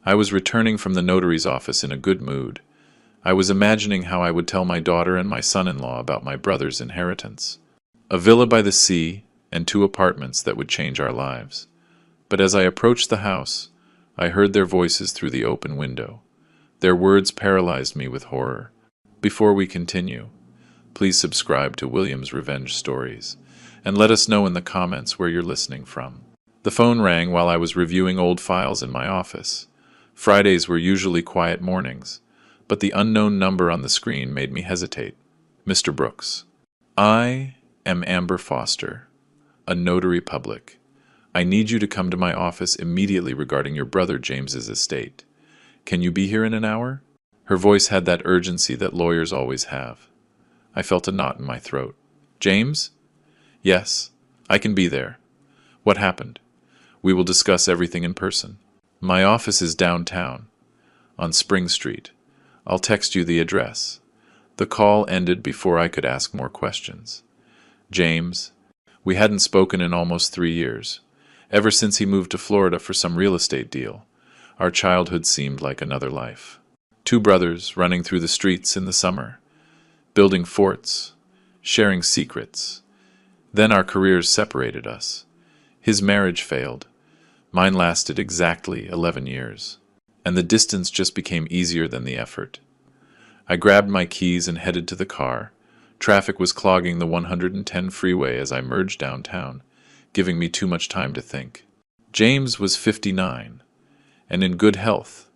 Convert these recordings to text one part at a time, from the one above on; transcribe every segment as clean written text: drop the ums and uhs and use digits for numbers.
I was returning from the notary's office in a good mood. I was imagining how I would tell my daughter and my son-in-law about my brother's inheritance. A villa by the sea and 2 apartments that would change our lives. But as I approached the house, I heard their voices through the open window. Their words paralyzed me with horror. Before we continue, please subscribe to William's Revenge Stories, and let us know in the comments where you're listening from. The phone rang while I was reviewing old files in my office. Fridays were usually quiet mornings, but the unknown number on the screen made me hesitate. Mr. Brooks. I am Amber Foster, a notary public. I need you to come to my office immediately regarding your brother James's estate. Can you be here in an hour? Her voice had that urgency that lawyers always have. I felt a knot in my throat. James? Yes, I can be there. What happened? We will discuss everything in person. My office is downtown, on Spring Street. I'll text you the address. The call ended before I could ask more questions. James. We hadn't spoken in almost 3 years. Ever since he moved to Florida for some real estate deal, our childhood seemed like another life. 2 brothers running through the streets in the summer, building forts, sharing secrets. Then our careers separated us. His marriage failed. Mine lasted exactly 11 years, and the distance just became easier than the effort. I grabbed my keys and headed to the car. Traffic was clogging the 110 freeway as I merged downtown, giving me too much time to think. James was 59, and in good health,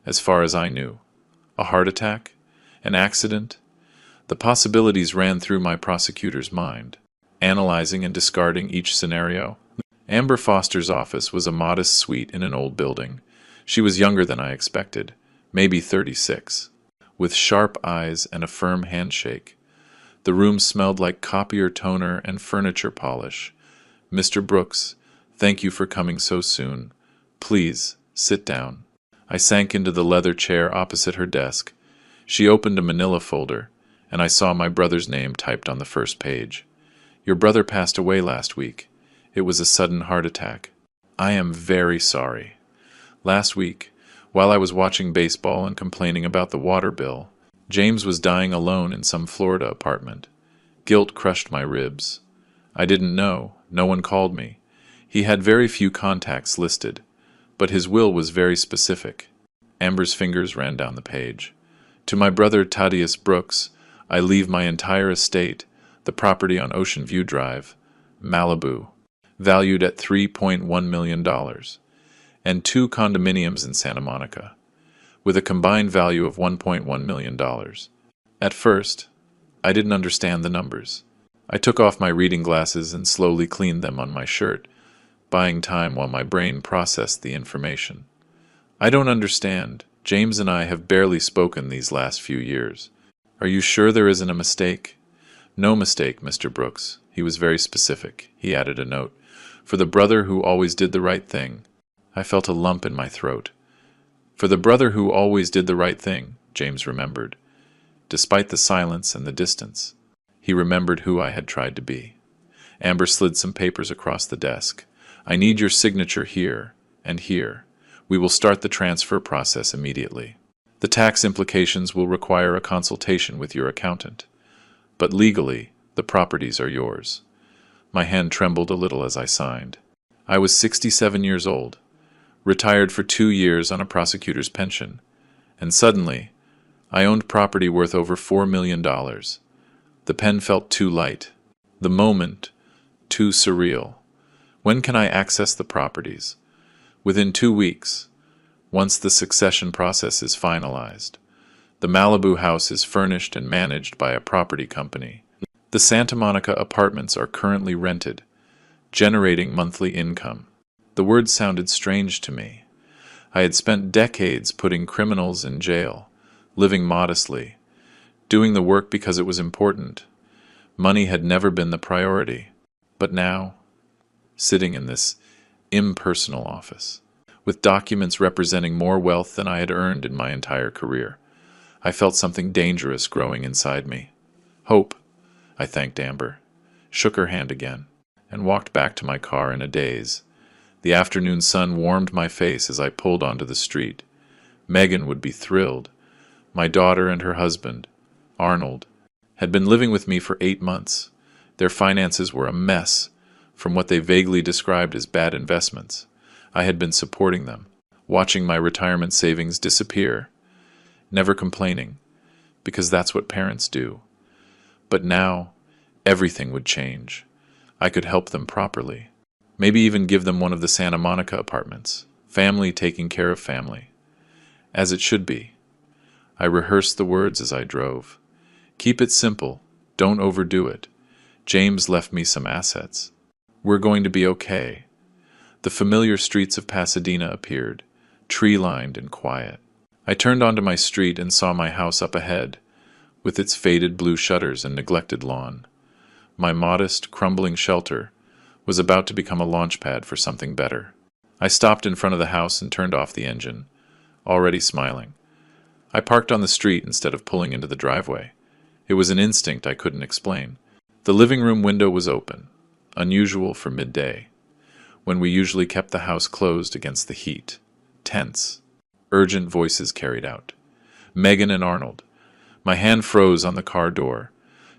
as far as I knew. A heart attack? An accident? The possibilities ran through my prosecutor's mind, analyzing and discarding each scenario. Amber Foster's office was a modest suite in an old building. She was younger than I expected, maybe 36, with sharp eyes and a firm handshake. The room smelled like copier toner and furniture polish. Mr. Brooks, thank you for coming so soon. Please, sit down. I sank into the leather chair opposite her desk. She opened a manila folder, and I saw my brother's name typed on the first page. Your brother passed away last week. It was a sudden heart attack. I am very sorry. Last week, while I was watching baseball and complaining about the water bill, James was dying alone in some Florida apartment. Guilt crushed my ribs. I didn't know. No one called me. He had very few contacts listed, but his will was very specific. Amber's fingers ran down the page. To my brother Thaddeus Brooks, I leave my entire estate, the property on Ocean View Drive, Malibu, valued at $3.1 million, and 2 condominiums in Santa Monica, with a combined value of $1.1 million. At first, I didn't understand the numbers. I took off my reading glasses and slowly cleaned them on my shirt, buying time while my brain processed the information. I don't understand. James and I have barely spoken these last few years. Are you sure there isn't a mistake? No mistake, Mr. Brooks. He was very specific. He added a note. For the brother who always did the right thing. I felt a lump in my throat. For the brother who always did the right thing, James remembered. Despite the silence and the distance, he remembered who I had tried to be. Amber slid some papers across the desk. I need your signature here and here. We will start the transfer process immediately. The tax implications will require a consultation with your accountant. But legally, the properties are yours. My hand trembled a little as I signed. I was 67 years old, retired for 2 years on a prosecutor's pension, and suddenly, I owned property worth over $4 million. The pen felt too light, the moment too surreal. When can I access the properties? Within 2 weeks, once the succession process is finalized. The Malibu house is furnished and managed by a property company. The Santa Monica apartments are currently rented, generating monthly income. The words sounded strange to me. I had spent decades putting criminals in jail, living modestly, doing the work because it was important. Money had never been the priority. But now, sitting in this impersonal office, with documents representing more wealth than I had earned in my entire career, I felt something dangerous growing inside me. Hope, I thanked Amber, shook her hand again, and walked back to my car in a daze. The afternoon sun warmed my face as I pulled onto the street. Megan would be thrilled. My daughter and her husband, Arnold, had been living with me for 8 months. Their finances were a mess, from what they vaguely described as bad investments. I had been supporting them, watching my retirement savings disappear, never complaining, because that's what parents do. But now, everything would change. I could help them properly. Maybe even give them one of the Santa Monica apartments. Family taking care of family. As it should be. I rehearsed the words as I drove. Keep it simple. Don't overdo it. James left me some assets. We're going to be okay. The familiar streets of Pasadena appeared, tree-lined and quiet. I turned onto my street and saw my house up ahead, with its faded blue shutters and neglected lawn. My modest, crumbling shelter was about to become a launch pad for something better. I stopped in front of the house and turned off the engine, already smiling. I parked on the street instead of pulling into the driveway. It was an instinct I couldn't explain. The living room window was open, unusual for midday, when we usually kept the house closed against the heat. Tense. Urgent voices carried out. Megan and Arnold. My hand froze on the car door.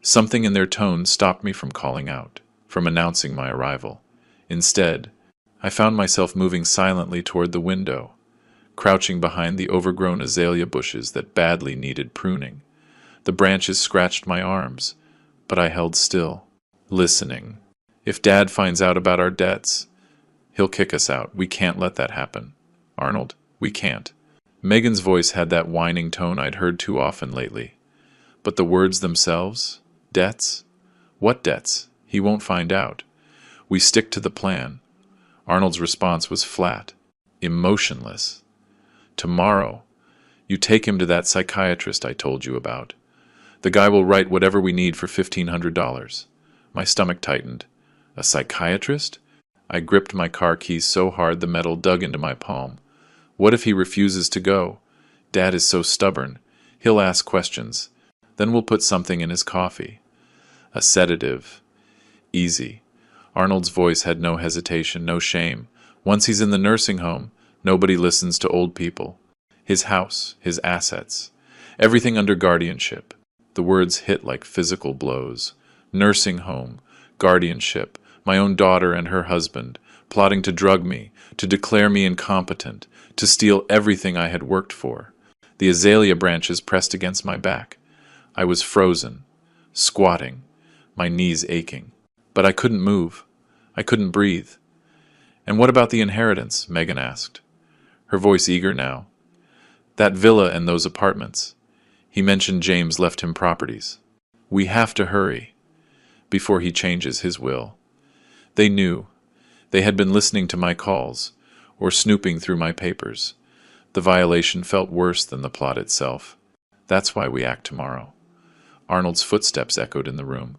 Something in their tone stopped me from calling out, from announcing my arrival. Instead, I found myself moving silently toward the window, crouching behind the overgrown azalea bushes that badly needed pruning. The branches scratched my arms, but I held still, listening. If Dad finds out about our debts, he'll kick us out. We can't let that happen. Arnold, we can't. Megan's voice had that whining tone I'd heard too often lately. But the words themselves? Debts? What debts? He won't find out. We stick to the plan. Arnold's response was flat, emotionless. Tomorrow, you take him to that psychiatrist I told you about. The guy will write whatever we need for $1,500. My stomach tightened. A psychiatrist? I gripped my car keys so hard the metal dug into my palm. What if he refuses to go? Dad is so stubborn. He'll ask questions. Then we'll put something in his coffee. A sedative. Easy. Arnold's voice had no hesitation, no shame. Once he's in the nursing home, nobody listens to old people. His house, his assets, everything under guardianship. The words hit like physical blows. Nursing home, guardianship, my own daughter and her husband, plotting to drug me, to declare me incompetent, to steal everything I had worked for. The azalea branches pressed against my back. I was frozen, squatting, my knees aching. But I couldn't move. I couldn't breathe. And what about the inheritance? Megan asked, her voice eager now. That villa and those apartments. He mentioned James left him properties. We have to hurry, before he changes his will. They knew. They had been listening to my calls, or snooping through my papers. The violation felt worse than the plot itself. That's why we act tomorrow. Arnold's footsteps echoed in the room.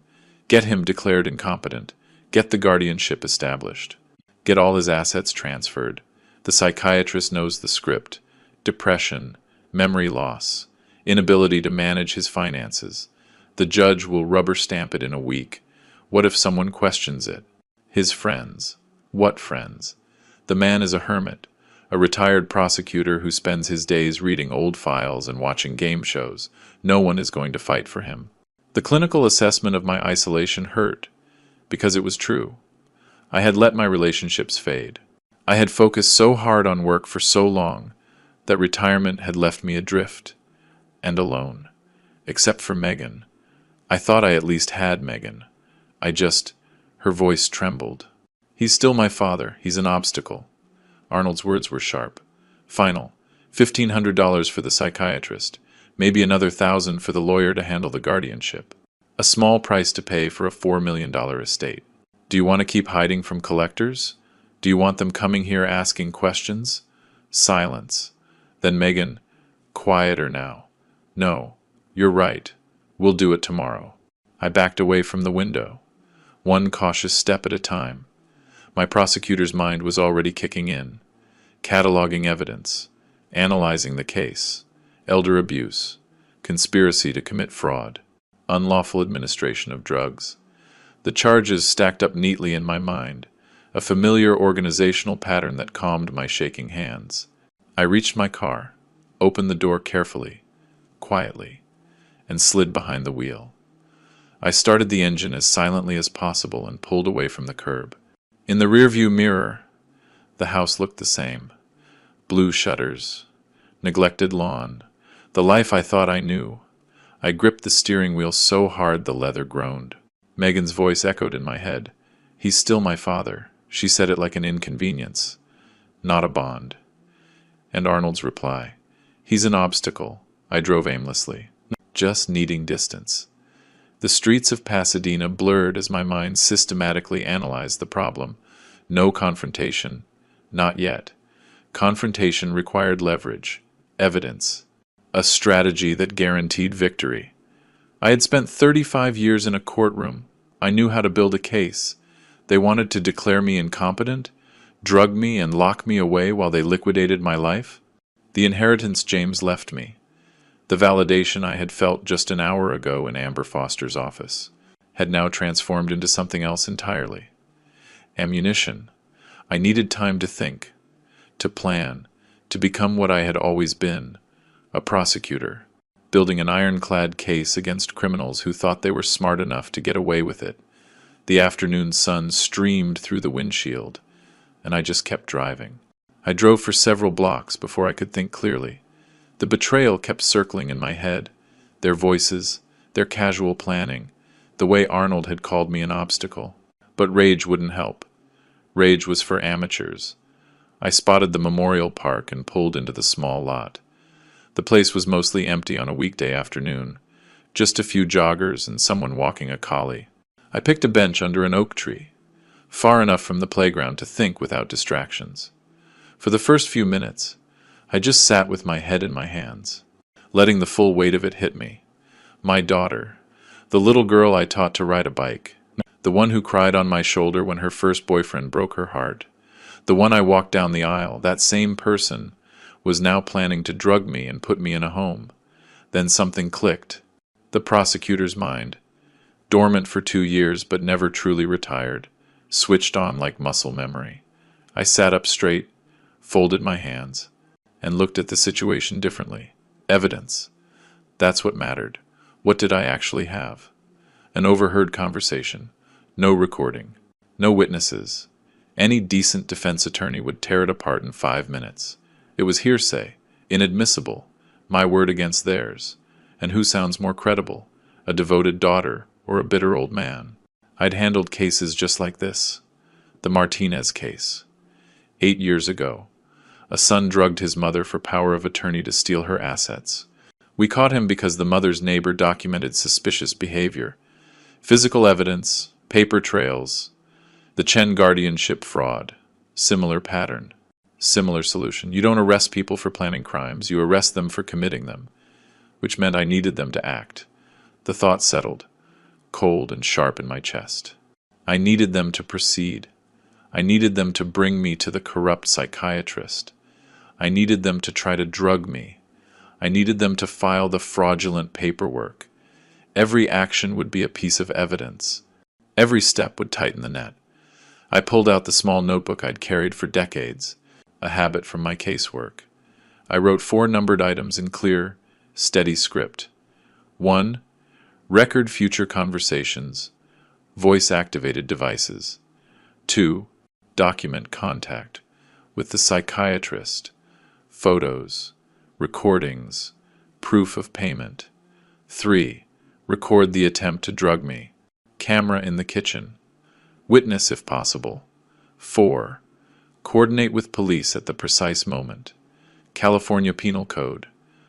Get him declared incompetent. Get the guardianship established. Get all his assets transferred. The psychiatrist knows the script. Depression, memory loss, inability to manage his finances. The judge will rubber stamp it in a week. What if someone questions it? His friends. What friends? The man is a hermit, a retired prosecutor who spends his days reading old files and watching game shows. No one is going to fight for him. The clinical assessment of my isolation hurt, because it was true. I had let my relationships fade. I had focused so hard on work for so long that retirement had left me adrift and alone. Except for Megan. I thought I at least had Megan. Her voice trembled. He's still my father. He's an obstacle. Arnold's words were sharp. Final. $1,500 for the psychiatrist. Maybe another $1,000 for the lawyer to handle the guardianship. A small price to pay for a $4 million estate. Do you want to keep hiding from collectors? Do you want them coming here asking questions? Silence. Then Megan, quieter now. No, you're right. We'll do it tomorrow. I backed away from the window, one cautious step at a time. My prosecutor's mind was already kicking in, cataloging evidence, analyzing the case, elder abuse, conspiracy to commit fraud, unlawful administration of drugs. The charges stacked up neatly in my mind, a familiar organizational pattern that calmed my shaking hands. I reached my car, opened the door carefully, quietly, and slid behind the wheel. I started the engine as silently as possible and pulled away from the curb. In the rearview mirror, the house looked the same. Blue shutters, neglected lawn, the life I thought I knew. I gripped the steering wheel so hard the leather groaned. Megan's voice echoed in my head. "He's still my father." She said it like an inconvenience, not a bond. And Arnold's reply, "He's an obstacle." I drove aimlessly, just needing distance. The streets of Pasadena blurred as my mind systematically analyzed the problem. No confrontation. Not yet. Confrontation required leverage, evidence, a strategy that guaranteed victory. I had spent 35 years in a courtroom. I knew how to build a case. They wanted to declare me incompetent, drug me and lock me away while they liquidated my life. The inheritance James left me, the validation I had felt just an hour ago in Amber Foster's office, had now transformed into something else entirely. Ammunition. I needed time to think, to plan, to become what I had always been, a prosecutor, building an ironclad case against criminals who thought they were smart enough to get away with it. The afternoon sun streamed through the windshield, and I just kept driving. I drove for several blocks before I could think clearly. The betrayal kept circling in my head, their voices, their casual planning, the way Arnold had called me an obstacle. But rage wouldn't help. Rage was for amateurs. I spotted the memorial park and pulled into the small lot. The place was mostly empty on a weekday afternoon, just a few joggers and someone walking a collie. I picked a bench under an oak tree, far enough from the playground to think without distractions. For the first few minutes, I just sat with my head in my hands, letting the full weight of it hit me. My daughter, the little girl I taught to ride a bike, the one who cried on my shoulder when her first boyfriend broke her heart, the one I walked down the aisle, that same person was now planning to drug me and put me in a home. Then something clicked. The prosecutor's mind, dormant for 2 years but never truly retired, switched on like muscle memory. I sat up straight, folded my hands, and looked at the situation differently. Evidence. That's what mattered. What did I actually have? An overheard conversation. No recording. No witnesses. Any decent defense attorney would tear it apart in 5 minutes. It was hearsay, inadmissible, my word against theirs. And who sounds more credible, a devoted daughter or a bitter old man? I'd handled cases just like this. The Martinez case. 8 years ago, a son drugged his mother for power of attorney to steal her assets. We caught him because the mother's neighbor documented suspicious behavior. Physical evidence, paper trails, the Chen guardianship fraud. Similar pattern. Similar solution. You don't arrest people for planning crimes, you arrest them for committing them, which meant I needed them to act. The thought settled, cold and sharp in my chest. I needed them to proceed. I needed them to bring me to the corrupt psychiatrist. I needed them to try to drug me. I needed them to file the fraudulent paperwork. Every action would be a piece of evidence. Every step would tighten the net. I pulled out the small notebook I'd carried for decades, a habit from my casework. I wrote 4 numbered items in clear, steady script. 1. Record future conversations, voice-activated devices. 2. Document contact with the psychiatrist, photos, recordings, proof of payment. 3. Record the attempt to drug me, camera in the kitchen. Witness if possible. 4. Coordinate with police at the precise moment. California Penal Code,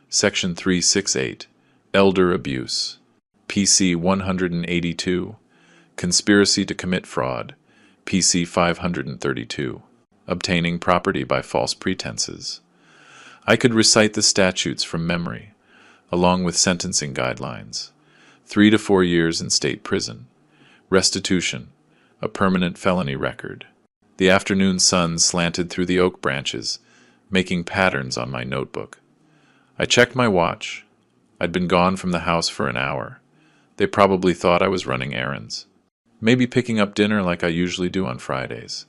Section 368, Elder Abuse. PC 182, Conspiracy to commit fraud. PC 532, Obtaining property by false pretenses. I could recite the statutes from memory, along with sentencing guidelines. 3 to 4 years in state prison. Restitution, a permanent felony record. The afternoon sun slanted through the oak branches, making patterns on my notebook. I checked my watch. I'd been gone from the house for an hour. They probably thought I was running errands. Maybe picking up dinner like I usually do on Fridays.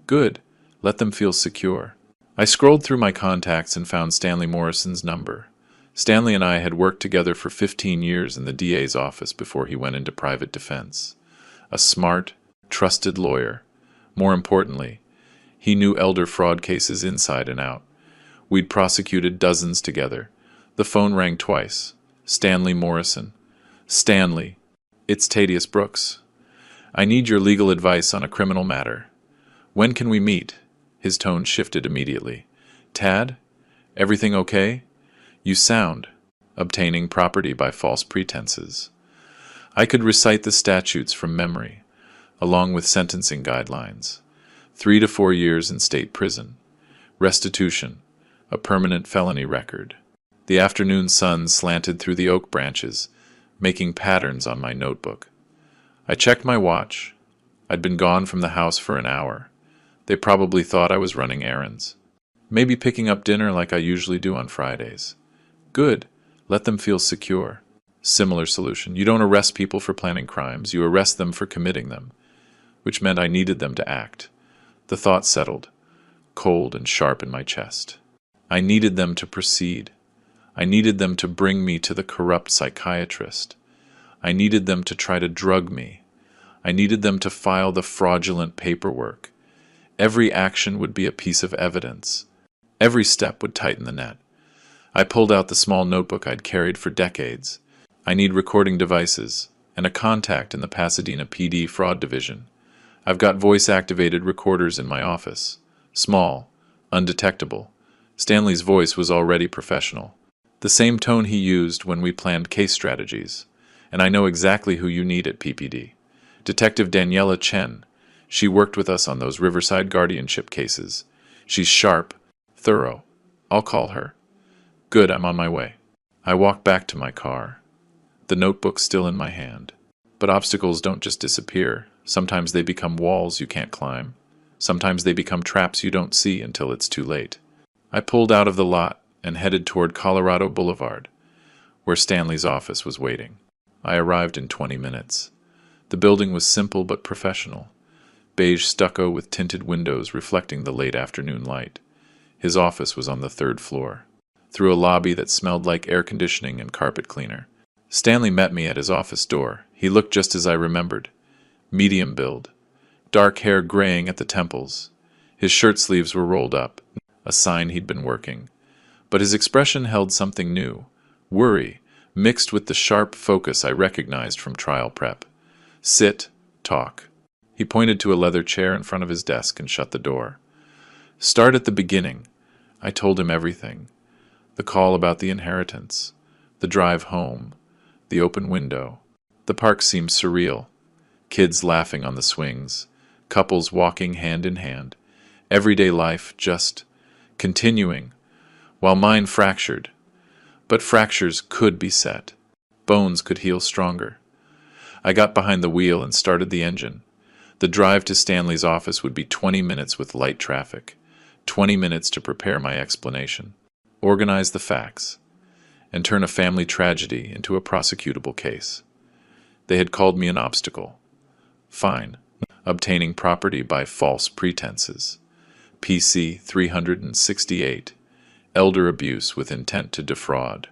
Good. Let them feel secure. I scrolled through my contacts and found Stanley Morrison's number. Stanley and I had worked together for 15 years in the DA's office before he went into private defense. A smart, trusted lawyer. More importantly, he knew elder fraud cases inside and out. We'd prosecuted dozens together. The phone rang twice. Stanley Morrison. Stanley, it's Thaddeus Brooks. I need your legal advice on a criminal matter. When can we meet? His tone shifted immediately. Tad? Everything okay? You sound. Obtaining property by false pretenses. I could recite the statutes from memory, along with sentencing guidelines. 3 to 4 years in state prison. Restitution. A permanent felony record. The afternoon sun slanted through the oak branches, making patterns on my notebook. I checked my watch. I'd been gone from the house for an hour. They probably thought I was running errands. Maybe picking up dinner like I usually do on Fridays. Good. Let them feel secure. Similar solution. You don't arrest people for planning crimes. You arrest them for committing them, which meant I needed them to act. The thought settled, cold and sharp in my chest. I needed them to proceed. I needed them to bring me to the corrupt psychiatrist. I needed them to try to drug me. I needed them to file the fraudulent paperwork. Every action would be a piece of evidence. Every step would tighten the net. I pulled out the small notebook I'd carried for decades. I need recording devices and a contact in the Pasadena PD fraud division. I've got voice-activated recorders in my office. Small, undetectable. Stanley's voice was already professional. The same tone he used when we planned case strategies. And I know exactly who you need at PPD. Detective Daniela Chen. She worked with us on those Riverside guardianship cases. She's sharp, thorough. I'll call her. Good, I'm on my way. I walked back to my car, the notebook still in my hand. But obstacles don't just disappear. Sometimes they become walls you can't climb. Sometimes they become traps you don't see until it's too late. I pulled out of the lot and headed toward Colorado Boulevard, where Stanley's office was waiting. I arrived in 20 minutes. The building was simple but professional. Beige stucco with tinted windows reflecting the late afternoon light. His office was on the 3rd floor, through a lobby that smelled like air conditioning and carpet cleaner. Stanley met me at his office door. He looked just as I remembered. Medium build, dark hair graying at the temples. His shirt sleeves were rolled up, a sign he'd been working. But his expression held something new, worry, mixed with the sharp focus I recognized from trial prep. Sit, talk. He pointed to a leather chair in front of his desk and shut the door. Start at the beginning. I told him everything. The call about the inheritance, the drive home, the open window. The park seemed surreal. Kids laughing on the swings, couples walking hand in hand. Everyday life just continuing, while mine fractured. But fractures could be set. Bones could heal stronger. I got behind the wheel and started the engine. The drive to Stanley's office would be 20 minutes with light traffic, 20 minutes to prepare my explanation, organize the facts, and turn a family tragedy into a prosecutable case. They had called me an obstacle. Fine. Obtaining property by false pretenses. PC 368. Elder abuse with intent to defraud.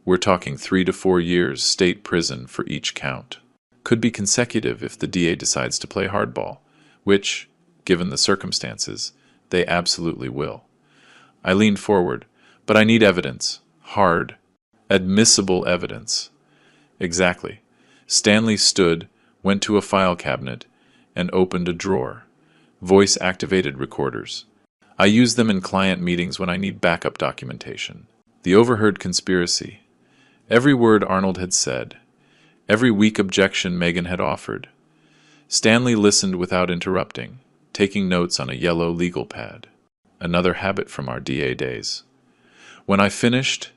We're talking 3 to 4 years state prison for each count. Could be consecutive if the DA decides to play hardball, which, given the circumstances, they absolutely will. I leaned forward, but I need evidence. Hard. Admissible evidence. Exactly. Stanley stood, went to a file cabinet, and opened a drawer. Voice-activated recorders. I use them in client meetings when I need backup documentation. The overheard conspiracy. Every word Arnold had said. Every weak objection Megan had offered. Stanley listened without interrupting, taking notes on a yellow legal pad. Another habit from our DA days. When I finished,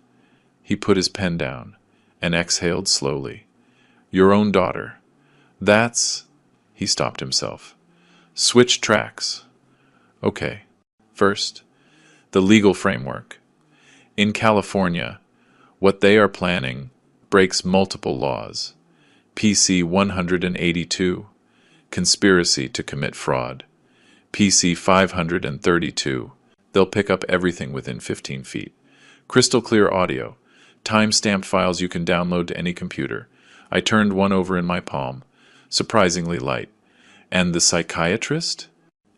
he put his pen down and exhaled slowly. Your own daughter. That's... He stopped himself. Switch tracks. Okay. First, the legal framework. In California, what they are planning breaks multiple laws. PC 182, conspiracy to commit fraud. PC 532, They'll pick up everything within 15 feet. Crystal clear audio. Time-stamped files you can download to any computer. I turned one over in my palm. Surprisingly light. And the psychiatrist?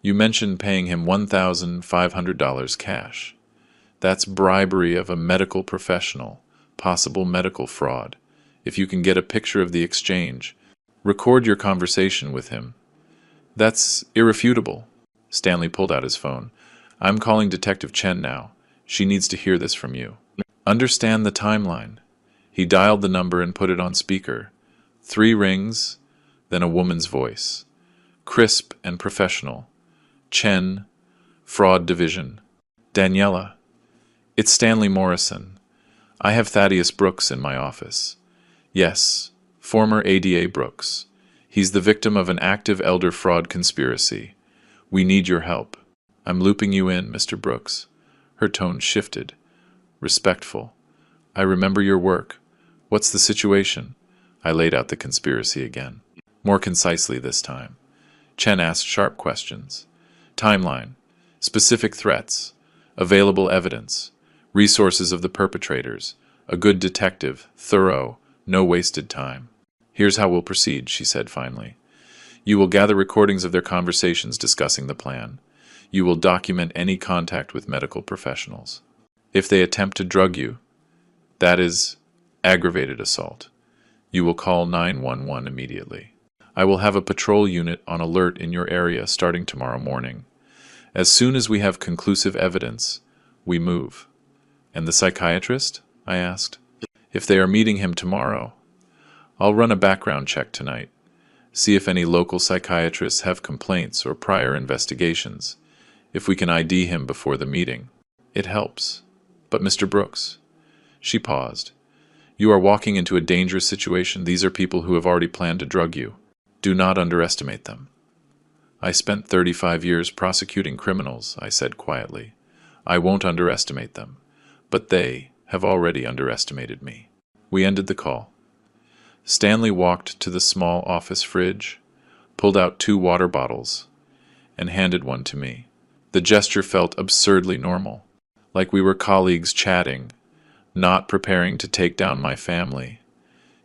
You mentioned paying him $1,500 cash. That's bribery of a medical professional. Possible medical fraud. If you can get a picture of the exchange, record your conversation with him. That's irrefutable. Stanley pulled out his phone. I'm calling Detective Chen now. She needs to hear this from you. Understand the timeline. He dialed the number and put it on speaker. 3 rings, then a woman's voice. Crisp and professional. Chen, Fraud Division. Daniela. It's Stanley Morrison. I have Thaddeus Brooks in my office. Yes, former ADA Brooks. He's the victim of an active elder fraud conspiracy. We need your help. I'm looping you in, Mr. Brooks. Her tone shifted. Respectful. I remember your work. What's the situation? I laid out the conspiracy again. More concisely this time. Chen asked sharp questions. Timeline. Specific threats. Available evidence. Resources of the perpetrators. A good detective. Thorough. No wasted time. Here's how we'll proceed, she said finally. You will gather recordings of their conversations discussing the plan. You will document any contact with medical professionals. If they attempt to drug you, that is aggravated assault. You will call 911 immediately. I will have a patrol unit on alert in your area starting tomorrow morning. As soon as we have conclusive evidence, we move. And the psychiatrist? I asked. If they are meeting him tomorrow, I'll run a background check tonight. See if any local psychiatrists have complaints or prior investigations. If we can ID him before the meeting, it helps. But Mr. Brooks, she paused. You are walking into a dangerous situation. These are people who have already planned to drug you. Do not underestimate them. I spent 35 years prosecuting criminals, I said quietly. I won't underestimate them. But they have already underestimated me. We ended the call. Stanley walked to the small office fridge, pulled out 2 water bottles, and handed one to me. The gesture felt absurdly normal, like we were colleagues chatting, not preparing to take down my family.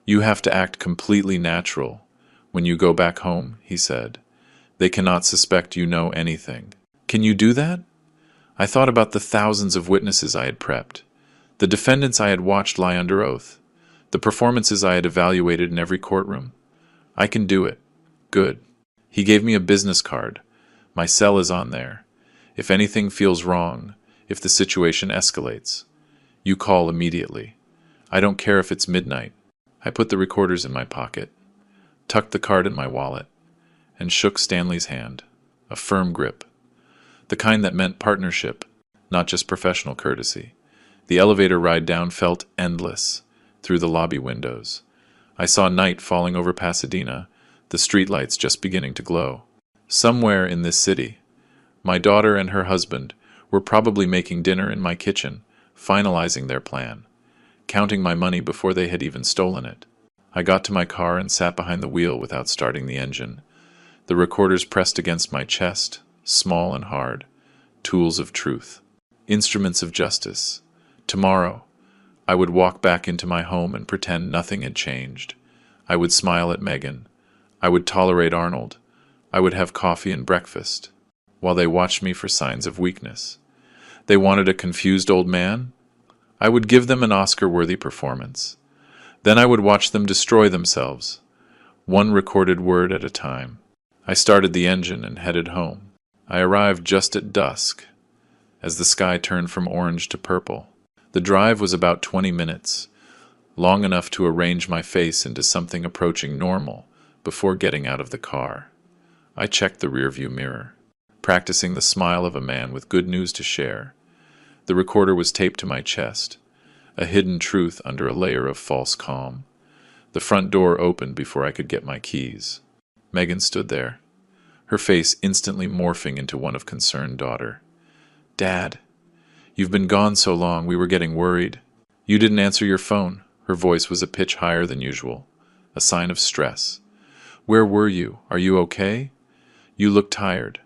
You have to act completely natural when you go back home, he said. They cannot suspect you know anything. Can you do that? I thought about the thousands of witnesses I had prepped, the defendants I had watched lie under oath, the performances I had evaluated in every courtroom. I can do it. Good. He gave me a business card. My cell is on there. If anything feels wrong, if the situation escalates, you call immediately. I don't care if it's midnight. I put the recorders in my pocket, tucked the card in my wallet, and shook Stanley's hand. A firm grip. The kind that meant partnership, not just professional courtesy. The elevator ride down felt endless through the lobby windows. I saw night falling over Pasadena, the streetlights just beginning to glow. Somewhere in this city, my daughter and her husband were probably making dinner in my kitchen, finalizing their plan, counting my money before they had even stolen it. I got to my car and sat behind the wheel without starting the engine. The recorders pressed against my chest, small and hard, tools of truth, instruments of justice. Tomorrow, I would walk back into my home and pretend nothing had changed. I would smile at Megan. I would tolerate Arnold. I would have coffee and breakfast, while they watched me for signs of weakness. They wanted a confused old man? I would give them an Oscar-worthy performance. Then I would watch them destroy themselves, one recorded word at a time. I started the engine and headed home. I arrived just at dusk, as the sky turned from orange to purple. The drive was about 20 minutes, long enough to arrange my face into something approaching normal before getting out of the car. I checked the rearview mirror, practicing the smile of a man with good news to share. The recorder was taped to my chest, a hidden truth under a layer of false calm. The front door opened before I could get my keys. Megan stood there, her face instantly morphing into one of concerned daughter. Dad, you've been gone so long, we were getting worried. You didn't answer your phone. Her voice was a pitch higher than usual, a sign of stress. Where were you? Are you okay? You look tired.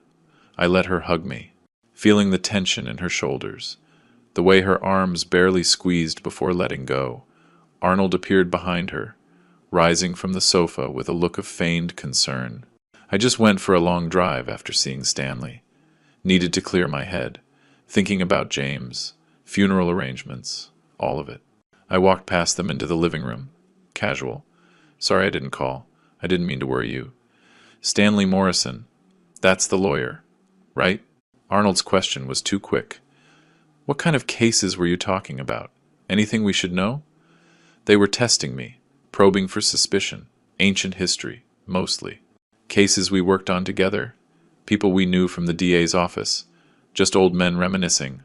I let her hug me. feeling the tension in her shoulders, the way her arms barely squeezed before letting go. Arnold appeared behind her, rising from the sofa with a look of feigned concern. I just went for a long drive after seeing Stanley. Needed to clear my head, thinking about James, funeral arrangements, all of it. I walked past them into the living room. Casual. Sorry I didn't call. I didn't mean to worry you. Stanley Morrison. That's the lawyer, right? Arnold's question was too quick. What kind of cases were you talking about? Anything we should know? They were testing me, probing for suspicion, ancient history, mostly. Cases we worked on together, people we knew from the DA's office, just old men reminiscing.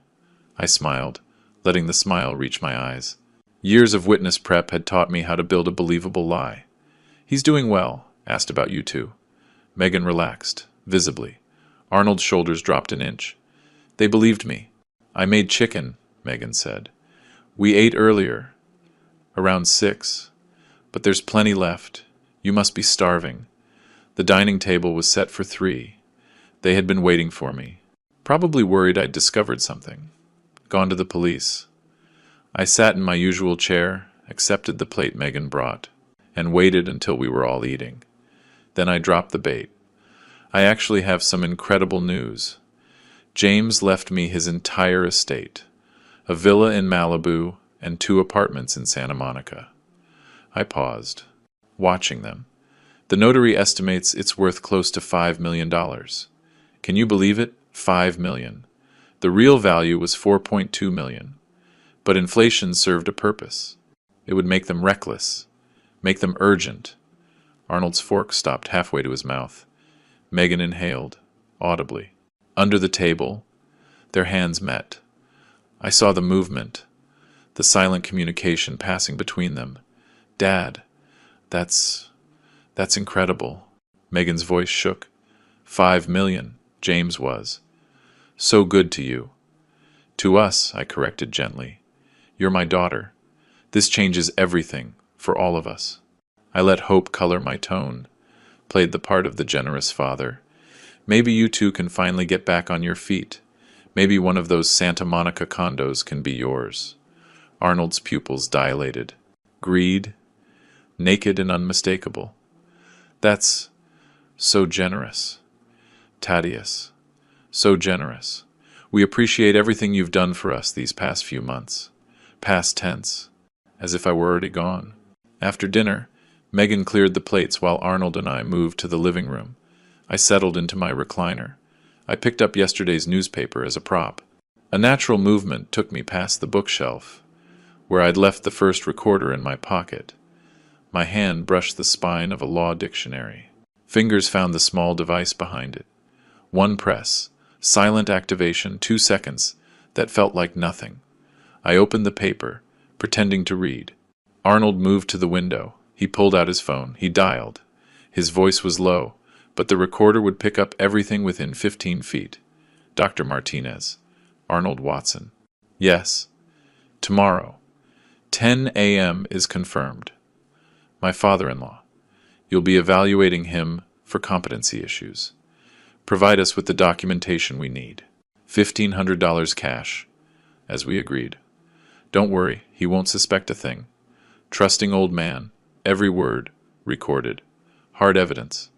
I smiled, letting the smile reach my eyes. Years of witness prep had taught me how to build a believable lie. He's doing well, asked about you two. Megan relaxed, visibly. Arnold's shoulders dropped an inch. They believed me. I made chicken, Megan said. We ate earlier, around 6, but there's plenty left. You must be starving. The dining table was set for 3. They had been waiting for me, probably worried I'd discovered something. Gone to the police. I sat in my usual chair, accepted the plate Megan brought, and waited until we were all eating. Then I dropped the bait. I actually have some incredible news. James left me his entire estate, a villa in Malibu and 2 apartments in Santa Monica. I paused, watching them. The notary estimates it's worth close to $5 million. Can you believe it? $5 million. The real value was $4.2 million. But inflation served a purpose. It would make them reckless, make them urgent. Arnold's fork stopped halfway to his mouth. Megan inhaled, audibly. Under the table, their hands met. I saw the movement, the silent communication passing between them. Dad, that's incredible. Megan's voice shook. $5 million, James was. So good to you. To us, I corrected gently. You're my daughter. This changes everything, for all of us. I let hope color my tone, played the part of the generous father. Maybe you two can finally get back on your feet. Maybe one of those Santa Monica condos can be yours. Arnold's pupils dilated. Greed, naked and unmistakable. That's so generous. Thaddeus, so generous. We appreciate everything you've done for us these past few months. Past tense, as if I were already gone. After dinner, Megan cleared the plates while Arnold and I moved to the living room. I settled into my recliner. I picked up yesterday's newspaper as a prop. A natural movement took me past the bookshelf, where I'd left the first recorder in my pocket. My hand brushed the spine of a law dictionary. Fingers found the small device behind it. One press, silent activation, 2 seconds, that felt like nothing. I opened the paper, pretending to read. Arnold moved to the window. He pulled out his phone. He dialed. His voice was low, but the recorder would pick up everything within 15 feet. Dr. Martinez. Arnold Watson. Yes. Tomorrow. 10 a.m. is confirmed. My father-in-law. You'll be evaluating him for competency issues. Provide us with the documentation we need. $1,500 cash, as we agreed. Don't worry, he won't suspect a thing. Trusting old man. Every word recorded. Hard evidence.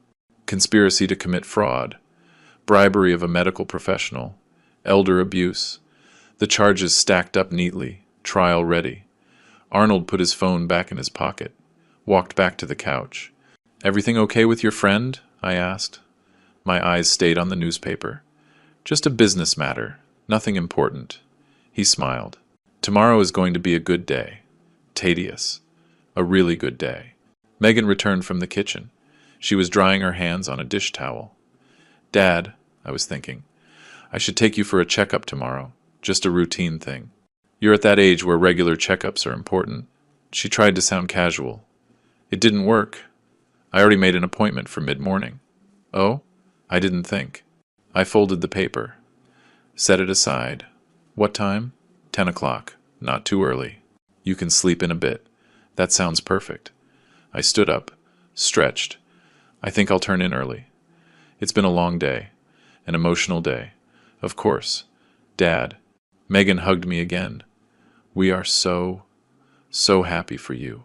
Conspiracy to commit fraud. Bribery of a medical professional. Elder abuse. The charges stacked up neatly. Trial ready. Arnold put his phone back in his pocket. Walked back to the couch. Everything okay with your friend? I asked. My eyes stayed on the newspaper. Just a business matter. Nothing important. He smiled. Tomorrow is going to be a good day. Thaddeus. A really good day. Megan returned from the kitchen. She was drying her hands on a dish towel. Dad, I was thinking, I should take you for a checkup tomorrow. Just a routine thing. You're at that age where regular checkups are important. She tried to sound casual. It didn't work. I already made an appointment for mid-morning. Oh? I didn't think. I folded the paper. Set it aside. What time? 10 o'clock. Not too early. You can sleep in a bit. That sounds perfect. I stood up, stretched. I think I'll turn in early. It's been a long day, an emotional day, Of course. Dad. Megan hugged me again. We are so, so happy for you.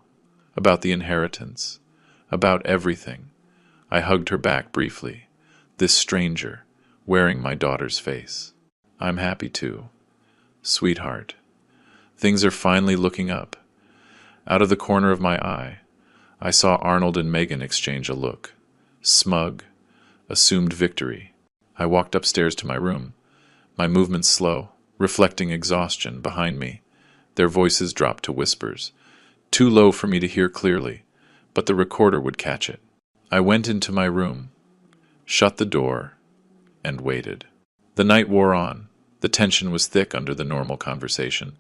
About the inheritance. About everything. I hugged her back briefly. This stranger, wearing my daughter's face. I'm happy too. Sweetheart. Things are finally looking up. Out of the corner of my eye, I saw Arnold and Megan exchange a look. Smug. Assumed victory. I walked upstairs to my room. My movements slow, reflecting exhaustion behind me. Their voices dropped to whispers. Too low for me to hear clearly, but the recorder would catch it. I went into my room, shut the door, and waited. The night wore on. The tension was thick under the normal conversation.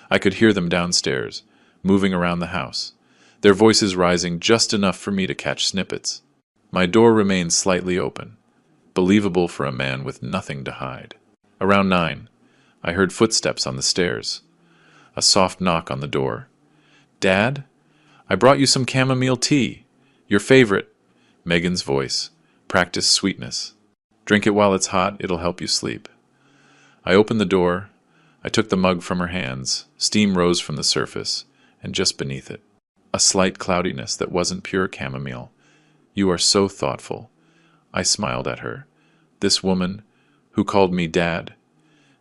I could hear them downstairs, moving around the house, their voices rising just enough for me to catch snippets. My door remained slightly open, believable for a man with nothing to hide. Around 9, I heard footsteps on the stairs. A soft knock on the door. Dad? I brought you some chamomile tea. Your favorite. Megan's voice. Practice sweetness. Drink it while it's hot, it'll help you sleep. I opened the door. I took the mug from her hands. Steam rose from the surface, and just beneath it, a slight cloudiness that wasn't pure chamomile. You are so thoughtful. I smiled at her. This woman, who called me Dad.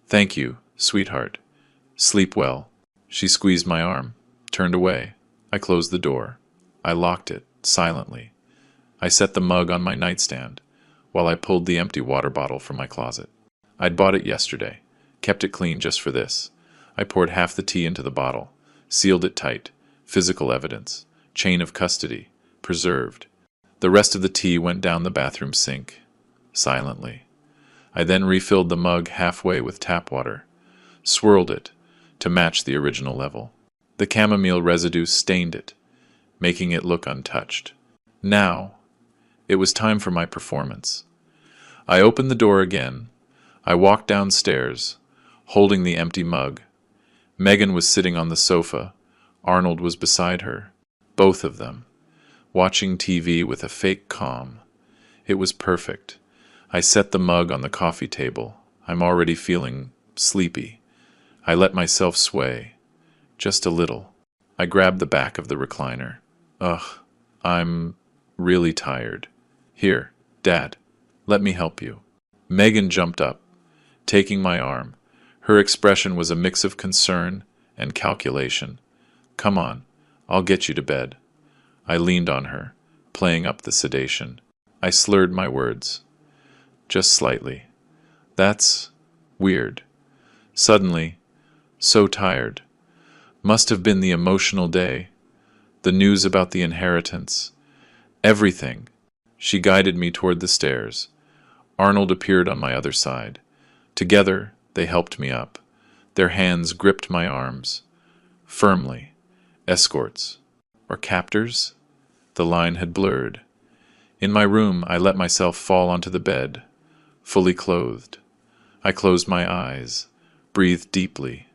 Thank you, sweetheart. Sleep well. She squeezed my arm, turned away. I closed the door. I locked it, silently. I set the mug on my nightstand, while I pulled the empty water bottle from my closet. I'd bought it yesterday, kept it clean just for this. I poured half the tea into the bottle, sealed it tight, physical evidence, chain of custody, preserved. The rest of the tea went down the bathroom sink, silently. I then refilled the mug halfway with tap water, swirled it to match the original level. The chamomile residue stained it, making it look untouched. Now, it was time for my performance. I opened the door again. I walked downstairs, holding the empty mug. Megan was sitting on the sofa. Arnold was beside her. Both of them, watching TV with a fake calm. It was perfect. I set the mug on the coffee table. I'm already feeling sleepy. I let myself sway. Just a little. I grabbed the back of the recliner. Ugh, I'm really tired. Here, Dad, let me help you. Megan jumped up, taking my arm. Her expression was a mix of concern and calculation. Come on, I'll get you to bed. I leaned on her, playing up the sedation. I slurred my words. Just slightly. That's weird. Suddenly, so tired. Must have been the emotional day. The news about the inheritance. Everything. She guided me toward the stairs. Arnold appeared on my other side. Together, they helped me up. Their hands gripped my arms. Firmly. Escorts. Or captors? The line had blurred. In my room, I let myself fall onto the bed, fully clothed. I closed my eyes, breathed deeply,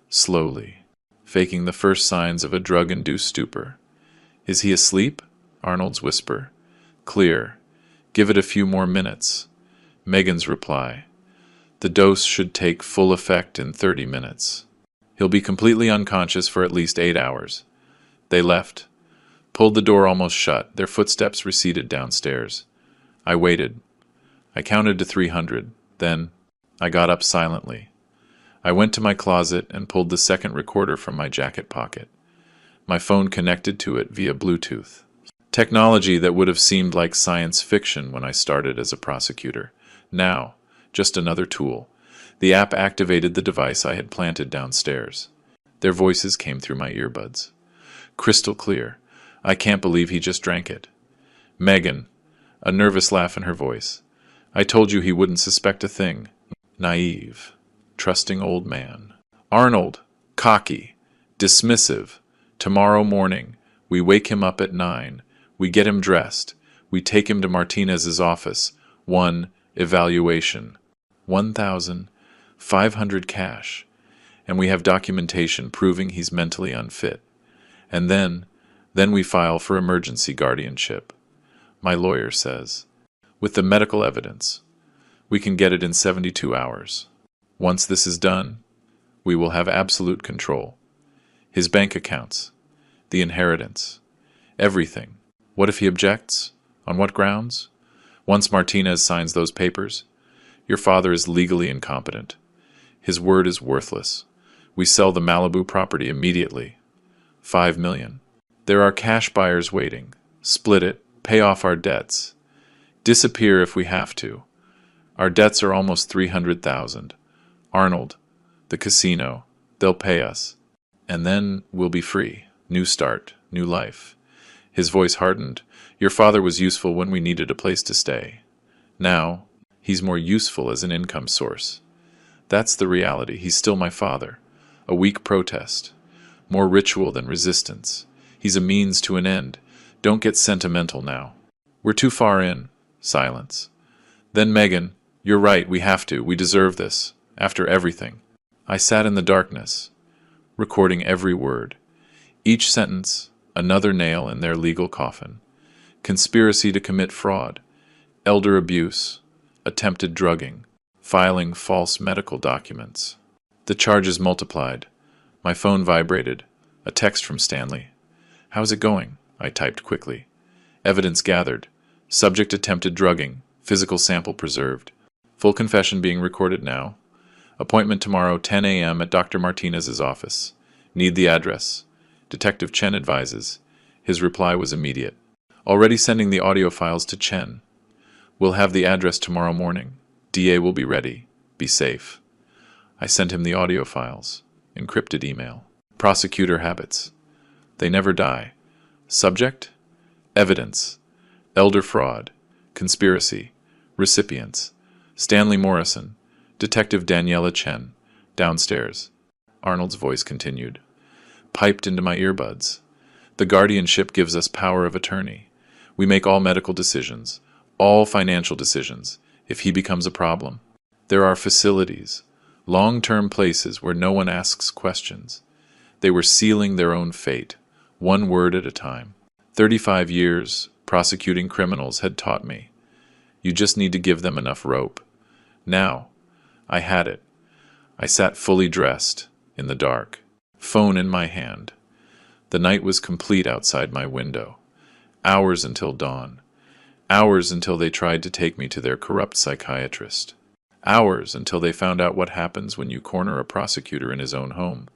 slowly, faking the first signs of a drug-induced stupor. Is he asleep? Arnold's whisper. Clear. Give it a few more minutes. Megan's reply. The dose should take full effect in 30 minutes. He'll be completely unconscious for at least 8 hours. They left, pulled the door almost shut. Their footsteps receded downstairs. I waited. I counted to 300. Then I got up silently. I went to my closet and pulled the second recorder from my jacket pocket. My phone connected to it via Bluetooth. Technology that would have seemed like science fiction when I started as a prosecutor. Now, just another tool. The app activated the device I had planted downstairs. Their voices came through my earbuds. Crystal clear. I can't believe he just drank it. Megan, a nervous laugh in her voice. I told you he wouldn't suspect a thing. Naive, trusting old man. Arnold, cocky, dismissive. Tomorrow morning, we wake him up at 9. We get him dressed. We take him to Martinez's office. 1 evaluation. 1,500 cash. And we have documentation proving he's mentally unfit. And then we file for emergency guardianship. My lawyer says. With the medical evidence. We can get it in 72 hours. Once this is done, we will have absolute control. His bank accounts, the inheritance, everything. What if he objects? On what grounds? Once Martinez signs those papers, your father is legally incompetent. His word is worthless. We sell the Malibu property immediately. 5 million. There are cash buyers waiting. Split it, pay off our debts. Disappear if we have to. Our debts are almost 300,000. Arnold, the casino, they'll pay us. And then we'll be free. New start, new life. His voice hardened. Your father was useful when we needed a place to stay. Now, he's more useful as an income source. That's the reality. He's still my father. A weak protest. More ritual than resistance. He's a means to an end. Don't get sentimental now. We're too far in. Silence. Then Megan, you're right, we have to. We deserve this. After everything. I sat in the darkness, recording every word. Each sentence, another nail in their legal coffin. Conspiracy to commit fraud, elder abuse, attempted drugging, filing false medical documents. The charges multiplied. My phone vibrated. A text from Stanley. How's it going? I typed quickly. Evidence gathered. Subject attempted drugging. Physical sample preserved. Full confession being recorded now. Appointment tomorrow, 10 a.m. at Dr. Martinez's office. Need the address. Detective Chen advises. His reply was immediate. Already sending the audio files to Chen. We'll have the address tomorrow morning. DA will be ready. Be safe. I sent him the audio files. Encrypted email. Prosecutor habits. They never die. Subject? Evidence. Elder fraud. Conspiracy. Recipients. Stanley Morrison. Detective Daniela Chen. Downstairs. Arnold's voice continued. Piped into my earbuds. The guardianship gives us power of attorney. We make all medical decisions, all financial decisions, if he becomes a problem. There are facilities, long-term places where no one asks questions. They were sealing their own fate, one word at a time. 35 years prosecuting criminals had taught me. You just need to give them enough rope. Now, I had it. I sat fully dressed, in the dark, phone in my hand. The night was complete outside my window. Hours until dawn. Hours until they tried to take me to their corrupt psychiatrist. Hours until they found out what happens when you corner a prosecutor in his own home.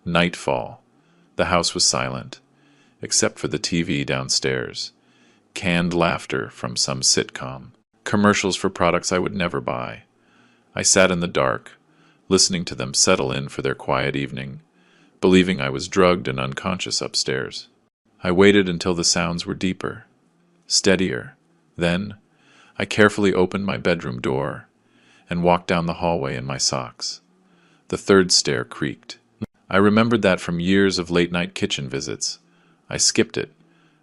Nightfall. The house was silent, except for the TV downstairs. Canned laughter from some sitcom. Commercials for products I would never buy. I sat in the dark, listening to them settle in for their quiet evening, believing I was drugged and unconscious upstairs. I waited until the sounds were deeper, steadier. Then, I carefully opened my bedroom door and walked down the hallway in my socks. The third stair creaked. I remembered that from years of late-night kitchen visits. I skipped it,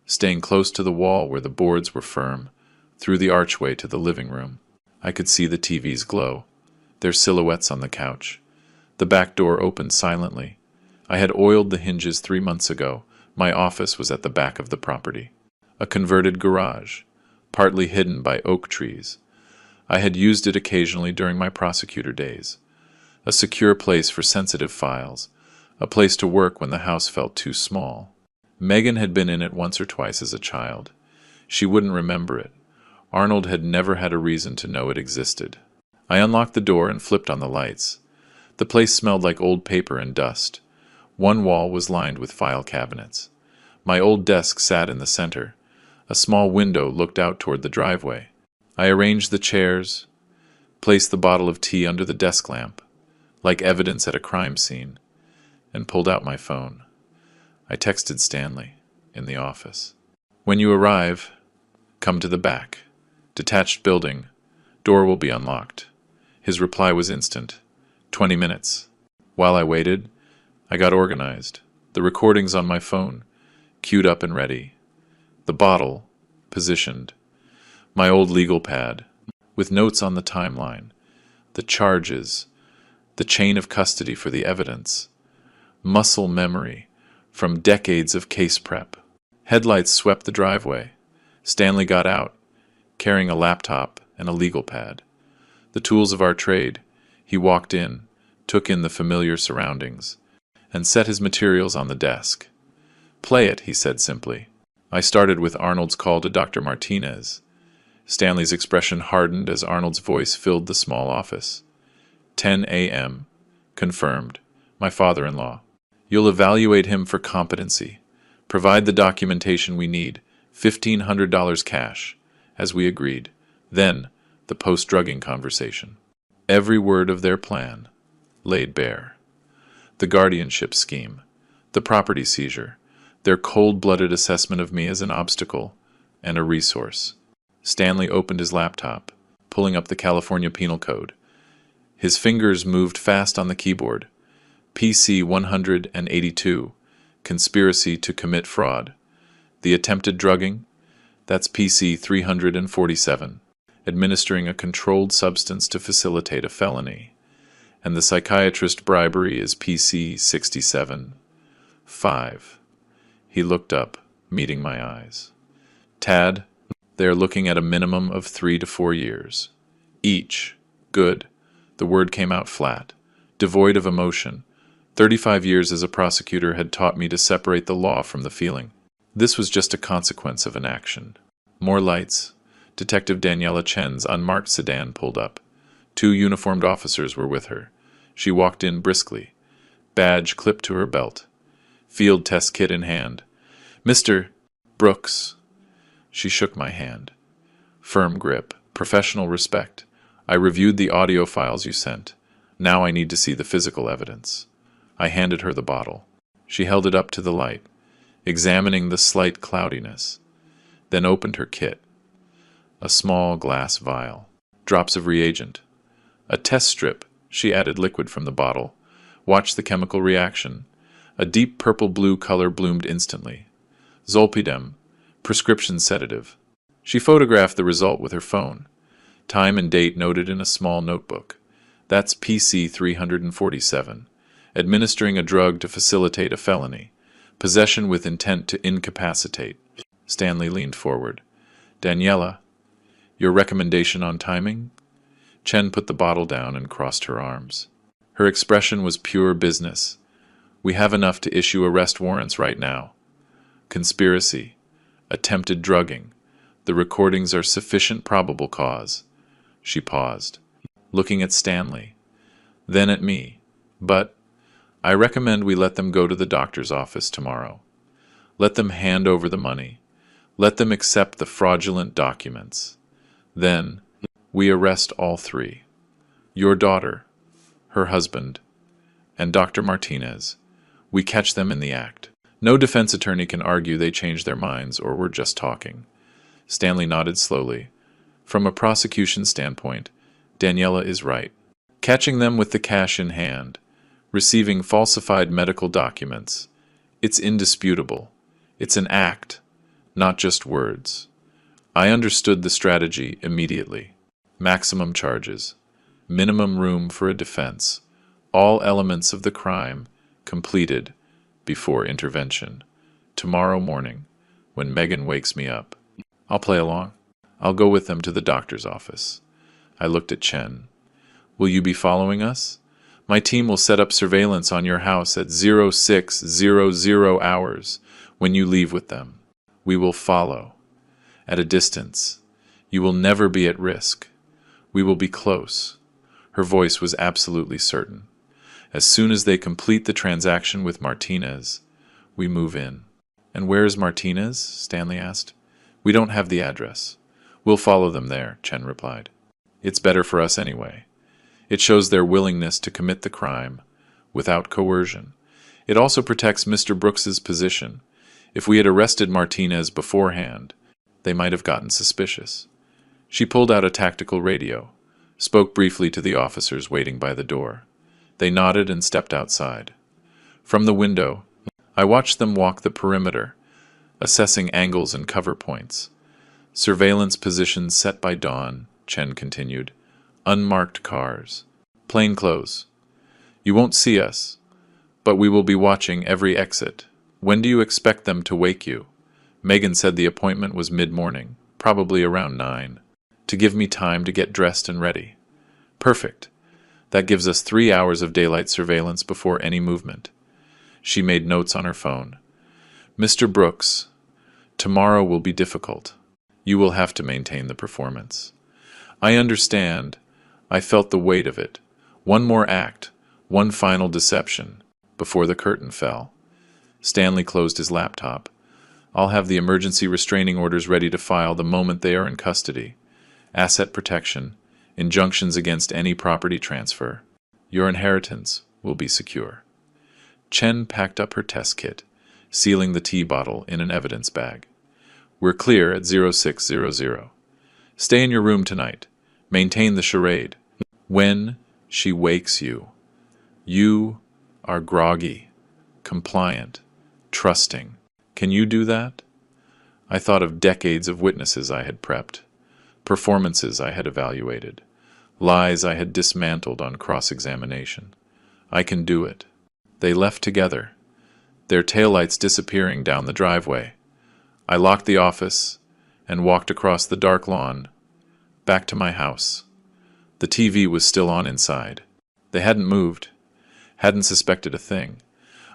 staying close to the wall where the boards were firm, through the archway to the living room. I could see the TV's glow, their silhouettes on the couch. The back door opened silently. I had oiled the hinges 3 months ago. My office was at the back of the property. A converted garage, partly hidden by oak trees. I had used it occasionally during my prosecutor days. A secure place for sensitive files. A place to work when the house felt too small. Megan had been in it once or twice as a child. She wouldn't remember it. Arnold had never had a reason to know it existed. I unlocked the door and flipped on the lights. The place smelled like old paper and dust. One wall was lined with file cabinets. My old desk sat in the center. A small window looked out toward the driveway. I arranged the chairs, placed the bottle of tea under the desk lamp, like evidence at a crime scene, and pulled out my phone. I texted Stanley, in the office. When you arrive, come to the back. Detached building. Door will be unlocked. His reply was instant. 20 minutes. While I waited, I got organized. The recordings on my phone, queued up and ready. The bottle, positioned. My old legal pad, with notes on the timeline. The charges. The chain of custody for the evidence. Muscle memory from decades of case prep. Headlights swept the driveway. Stanley got out, carrying a laptop and a legal pad. The tools of our trade. He walked in, took in the familiar surroundings, and set his materials on the desk. "Play it," he said simply. I started with Arnold's call to Dr. Martinez. Stanley's expression hardened as Arnold's voice filled the small office. 10 a.m. Confirmed. My father-in-law. You'll evaluate him for competency. Provide the documentation we need. $1,500 cash, as we agreed. Then, the post-drugging conversation. Every word of their plan laid bare. The guardianship scheme, the property seizure, their cold-blooded assessment of me as an obstacle and a resource. Stanley opened his laptop, pulling up the California Penal Code. His fingers moved fast on the keyboard. PC 182, conspiracy to commit fraud. The attempted drugging, that's PC 347, administering a controlled substance to facilitate a felony. And the psychiatrist bribery is PC 67. 5. He looked up, meeting my eyes. Tad, they are looking at a minimum of 3 to 4 years. Each. Good. The word came out flat, devoid of emotion. 35 years as a prosecutor had taught me to separate the law from the feeling. This was just a consequence of an action. More lights. Detective Daniela Chen's unmarked sedan pulled up. 2 uniformed officers were with her. She walked in briskly, badge clipped to her belt, field test kit in hand. "Mr. Brooks." She shook my hand. Firm grip, professional respect. "I reviewed the audio files you sent. Now I need to see the physical evidence." I handed her the bottle. She held it up to the light, examining the slight cloudiness, then opened her kit. A small glass vial, drops of reagent. A test strip, she added liquid from the bottle. Watched the chemical reaction. A deep purple-blue color bloomed instantly. Zolpidem, prescription sedative. She photographed the result with her phone. Time and date noted in a small notebook. That's PC 347. Administering a drug to facilitate a felony. Possession with intent to incapacitate. Stanley leaned forward. "Daniela, your recommendation on timing?" Chen put the bottle down and crossed her arms. Her expression was pure business. "We have enough to issue arrest warrants right now. Conspiracy. Attempted drugging. The recordings are sufficient probable cause." She paused, looking at Stanley, then at me. "But I recommend we let them go to the doctor's office tomorrow. Let them hand over the money. Let them accept the fraudulent documents. Then, we arrest all 3. Your daughter, her husband, and Dr. Martinez. We catch them in the act. No defense attorney can argue they changed their minds or were just talking." Stanley nodded slowly. "From a prosecution standpoint, Daniela is right. Catching them with the cash in hand, receiving falsified medical documents, it's indisputable. It's an act, not just words." I understood the strategy immediately. Maximum charges, minimum room for a defense, all elements of the crime completed before intervention. Tomorrow morning, when Megan wakes me up, I'll play along. I'll go with them to the doctor's office. I looked at Chen. "Will you be following us? My team will set up surveillance on your house at 0600 hours when you leave with them. We will follow. At a distance. You will never be at risk. We will be close." Her voice was absolutely certain. "As soon as they complete the transaction with Martinez, we move in." "And where is Martinez?" Stanley asked. "We don't have the address. We'll follow them there," Chen replied. "It's better for us anyway. It shows their willingness to commit the crime without coercion. It also protects Mr. Brooks's position. If we had arrested Martinez beforehand, they might have gotten suspicious." She pulled out a tactical radio, spoke briefly to the officers waiting by the door. They nodded and stepped outside. From the window, I watched them walk the perimeter, assessing angles and cover points. "Surveillance positions set by dawn," Chen continued. "Unmarked cars. Plainclothes. You won't see us, but we will be watching every exit. When do you expect them to wake you?" Megan said the appointment was mid-morning, probably around 9, to give me time to get dressed and ready. Perfect. That gives us 3 hours of daylight surveillance before any movement. She made notes on her phone. Mr. Brooks, tomorrow will be difficult. You will have to maintain the performance. I understand. I felt the weight of it. One more act, one final deception, before the curtain fell. Stanley closed his laptop. I'll have the emergency restraining orders ready to file the moment they are in custody. Asset protection, injunctions against any property transfer. Your inheritance will be secure. Chen packed up her test kit, sealing the tea bottle in an evidence bag. We're clear at 0600. Stay in your room tonight. Maintain the charade. When she wakes you, you are groggy, compliant, trusting. Can you do that? I thought of decades of witnesses I had prepped, performances I had evaluated, lies I had dismantled on cross-examination. I can do it. They left together, their taillights disappearing down the driveway. I locked the office and walked across the dark lawn, back to my house. The TV was still on inside. They hadn't moved, hadn't suspected a thing.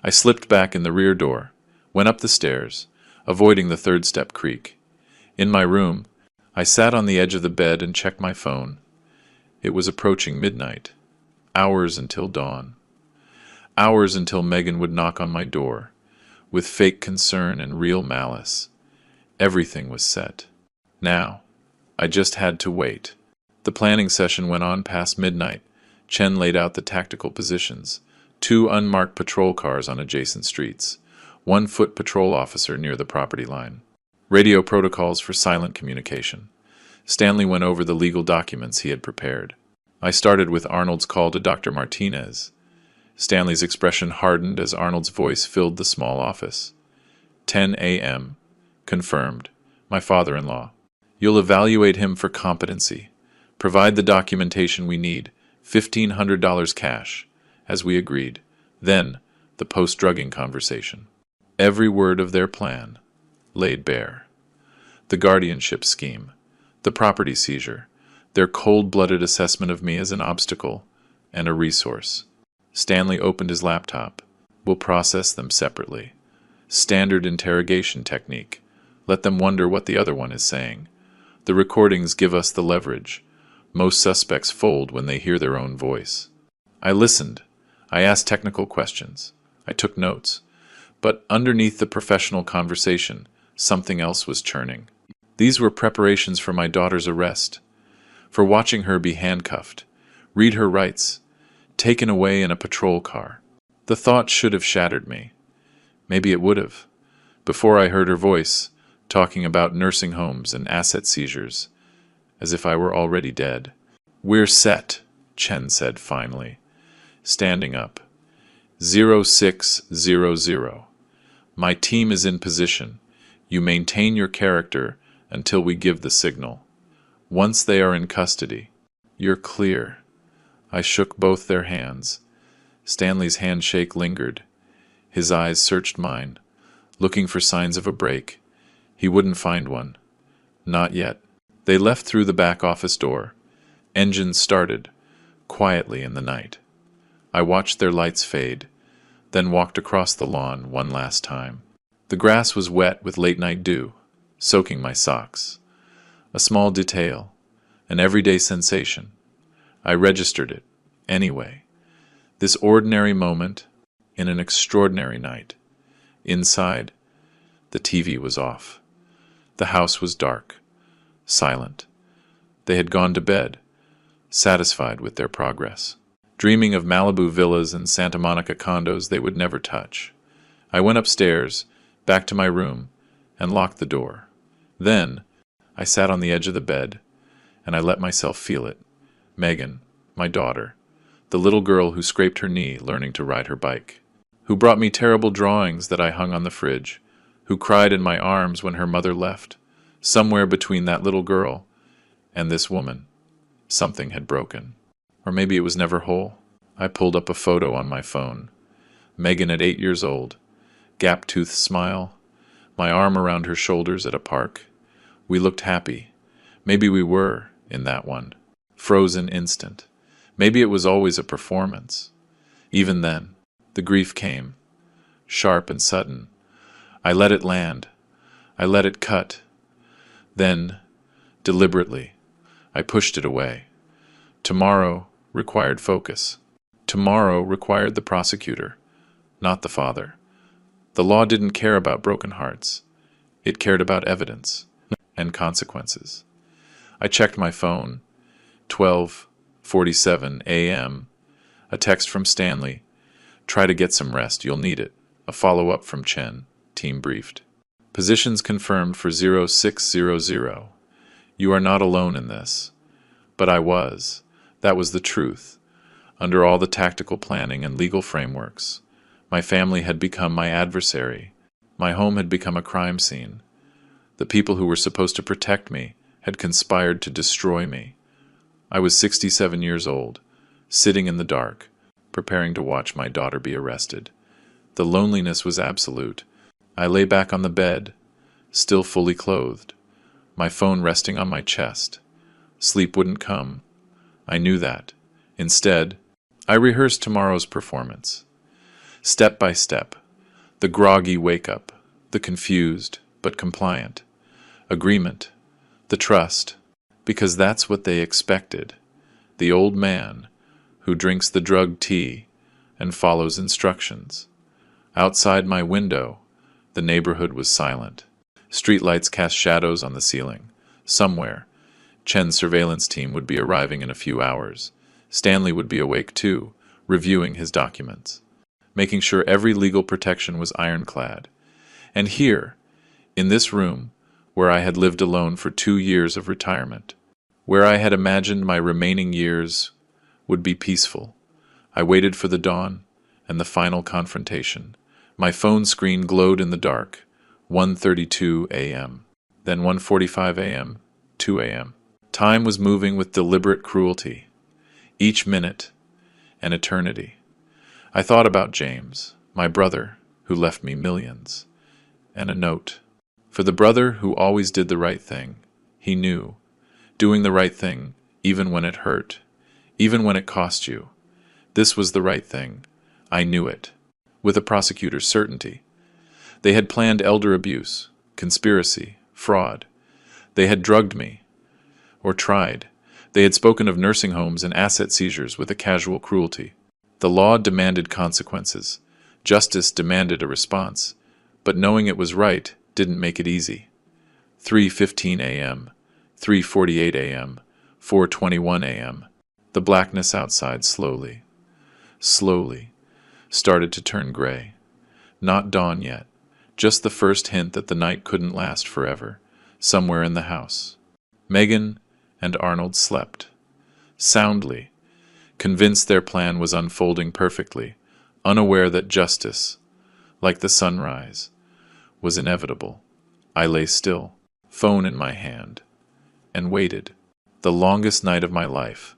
I slipped back in the rear door, went up the stairs, avoiding the third-step creak. In my room, I sat on the edge of the bed and checked my phone. It was approaching midnight. Hours until dawn. Hours until Megan would knock on my door, with fake concern and real malice. Everything was set. Now, I just had to wait. The planning session went on past midnight. Chen laid out the tactical positions. 2 unmarked patrol cars on adjacent streets. 1 foot patrol officer near the property line. Radio protocols for silent communication. Stanley went over the legal documents he had prepared. I started with Arnold's call to Dr. Martinez. Stanley's expression hardened as Arnold's voice filled the small office. 10 a.m. Confirmed. My father-in-law. You'll evaluate him for competency. Provide the documentation we need. $1,500 cash, as we agreed. Then, the post-drugging conversation. Every word of their plan laid bare. The guardianship scheme, the property seizure, their cold-blooded assessment of me as an obstacle and a resource. Stanley opened his laptop. We'll process them separately. Standard interrogation technique. Let them wonder what the other one is saying. The recordings give us the leverage. Most suspects fold when they hear their own voice. I listened. I asked technical questions. I took notes. But underneath the professional conversation, something else was churning. These were preparations for my daughter's arrest, for watching her be handcuffed, read her rights, taken away in a patrol car. The thought should have shattered me. Maybe it would have, before I heard her voice, talking about nursing homes and asset seizures, as if I were already dead. We're set, Chen said finally, standing up. 0600. My team is in position. You maintain your character until we give the signal. Once they are in custody, you're clear. I shook both their hands. Stanley's handshake lingered. His eyes searched mine, looking for signs of a break. He wouldn't find one. Not yet. They left through the back office door. Engines started, quietly in the night. I watched their lights fade, then walked across the lawn one last time. The grass was wet with late-night dew, soaking my socks. A small detail, an everyday sensation. I registered it, anyway. This ordinary moment in an extraordinary night. Inside, the TV was off. The house was dark, silent. They had gone to bed, satisfied with their progress, dreaming of Malibu villas and Santa Monica condos they would never touch. I went upstairs, back to my room, and locked the door. Then, I sat on the edge of the bed, and I let myself feel it. Megan, my daughter, the little girl who scraped her knee learning to ride her bike, who brought me terrible drawings that I hung on the fridge, who cried in my arms when her mother left. Somewhere between that little girl and this woman, something had broken. Or maybe it was never whole. I pulled up a photo on my phone. Megan at 8 years old, gap-toothed smile, my arm around her shoulders at a park. We looked happy. Maybe we were, in that one. Frozen instant. Maybe it was always a performance. Even then, the grief came, sharp and sudden. I let it land. I let it cut. Then, deliberately, I pushed it away. Tomorrow required focus. Tomorrow required the prosecutor, not the father. The law didn't care about broken hearts. It cared about evidence and consequences. I checked my phone. 12:47 a.m. A text from Stanley. Try to get some rest. You'll need it. A follow-up from Chen. Team briefed. Positions confirmed for 0600. You are not alone in this. But I was. That was the truth. Under all the tactical planning and legal frameworks, my family had become my adversary. My home had become a crime scene. The people who were supposed to protect me had conspired to destroy me. I was 67 years old, sitting in the dark, preparing to watch my daughter be arrested. The loneliness was absolute. I lay back on the bed, still fully clothed, my phone resting on my chest. Sleep wouldn't come. I knew that. Instead, I rehearsed tomorrow's performance. Step by step, the groggy wake-up, the confused but compliant, agreement, the trust, because that's what they expected. The old man who drinks the drugged tea and follows instructions. Outside my window, the neighborhood was silent. Streetlights cast shadows on the ceiling. Somewhere, Chen's surveillance team would be arriving in a few hours. Stanley would be awake too, reviewing his documents, making sure every legal protection was ironclad. And here, in this room, where I had lived alone for 2 years of retirement, where I had imagined my remaining years would be peaceful, I waited for the dawn and the final confrontation. My phone screen glowed in the dark. 1:32 a.m., then 1:45 a.m., 2 a.m. Time was moving with deliberate cruelty. Each minute, an eternity. I thought about James, my brother, who left me millions, and a note. For the brother who always did the right thing. He knew. Doing the right thing, even when it hurt, even when it cost you. This was the right thing. I knew it. With a prosecutor's certainty. They had planned elder abuse, conspiracy, fraud. They had drugged me. Or tried. They had spoken of nursing homes and asset seizures with a casual cruelty. The law demanded consequences. Justice demanded a response. But knowing it was right didn't make it easy. 3:15 a.m., 3:48 a.m., 4:21 a.m. The blackness outside slowly started to turn gray. Not dawn yet, just the first hint that the night couldn't last forever, somewhere in the house. Megan and Arnold slept. Soundly, convinced their plan was unfolding perfectly, unaware that justice, like the sunrise, was inevitable. I lay still, phone in my hand, and waited. The longest night of my life